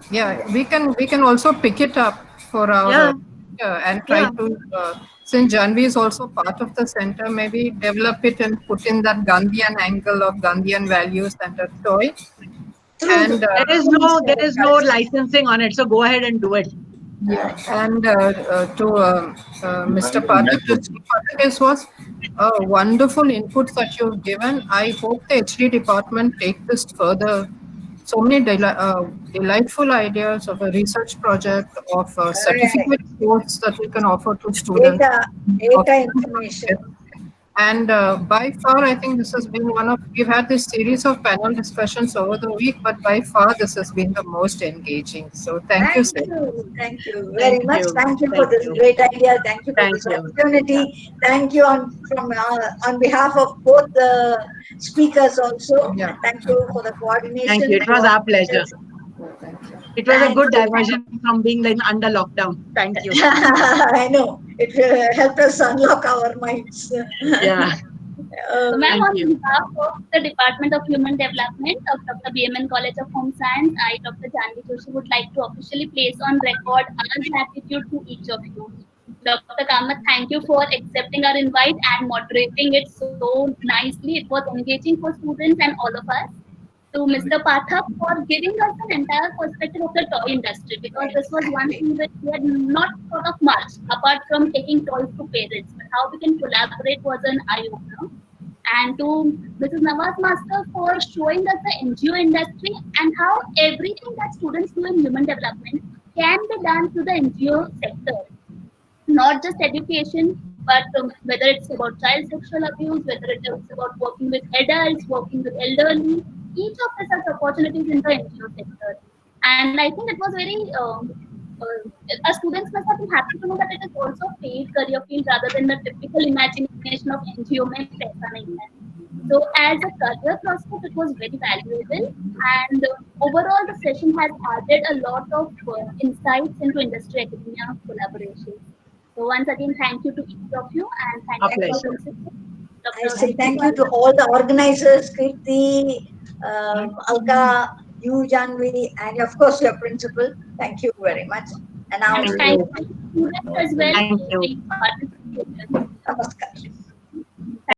Yeah, we can also pick it up for our Yeah. and try Yeah. to since Janvi is also part of the center, maybe develop it and put in that Gandhian angle of Gandhian values and a toy. And There is no licensing on it, so go ahead and do it. yeah, and to Mr. Pathak, this was a wonderful input that you've given. I hope the HD department take this further. So many delightful ideas of a research project, of a certificate course that we can offer to students. Data information. And by far, I think this has been we've had this series of panel discussions over the week, but by far this has been the most engaging. So thank you, sir. Thank you very Thank much. you. Thank you Thank for this you. great idea. Thank you for Thank this you. opportunity. Thank you on behalf of both the speakers also. Yeah. Thank you for the coordination. Thank you. It was our pleasure. Thank you. It was a Thank good you. diversion from being like under lockdown. Thank you. I know. It helped us unlock our minds. Yeah. So, ma'am, Thank on you. behalf of the Department of Human Development of Dr. BMN College of Home Science, I, Dr. Janvi Joshi, would like to officially place on record our gratitude to each of you. Dr. Kamath, thank you for accepting our invite and moderating it so nicely. It was engaging for students and all of us. To Mr. Pathak for giving us an entire perspective of the toy industry, because this was one thing that we had not thought of much apart from taking toys to parents, but how we can collaborate was an eye-opener. And to Mrs. Nawaz Master for showing us the NGO industry and how everything that students do in human development can be done through the NGO sector. Not just education, but whether it's about child sexual abuse, whether it's about working with adults, working with elderly, each of us has opportunities in the NGO sector. And I think it was very, our students must have been happy to know that it is also a paid career field rather than the typical imagination of NGO mein paisa nahi hai. So as a career prospect, it was very valuable. And overall, the session has added a lot of insights into industry academia collaboration. So once again, thank you to each of you, and Our thank you, pleasure. I say thank you to all the organizers, Kirti, Alka, you, Janvi, and of course your principal. Thank you very much. And now, And thank you to students as well Thank for you. being participation. Namaskar.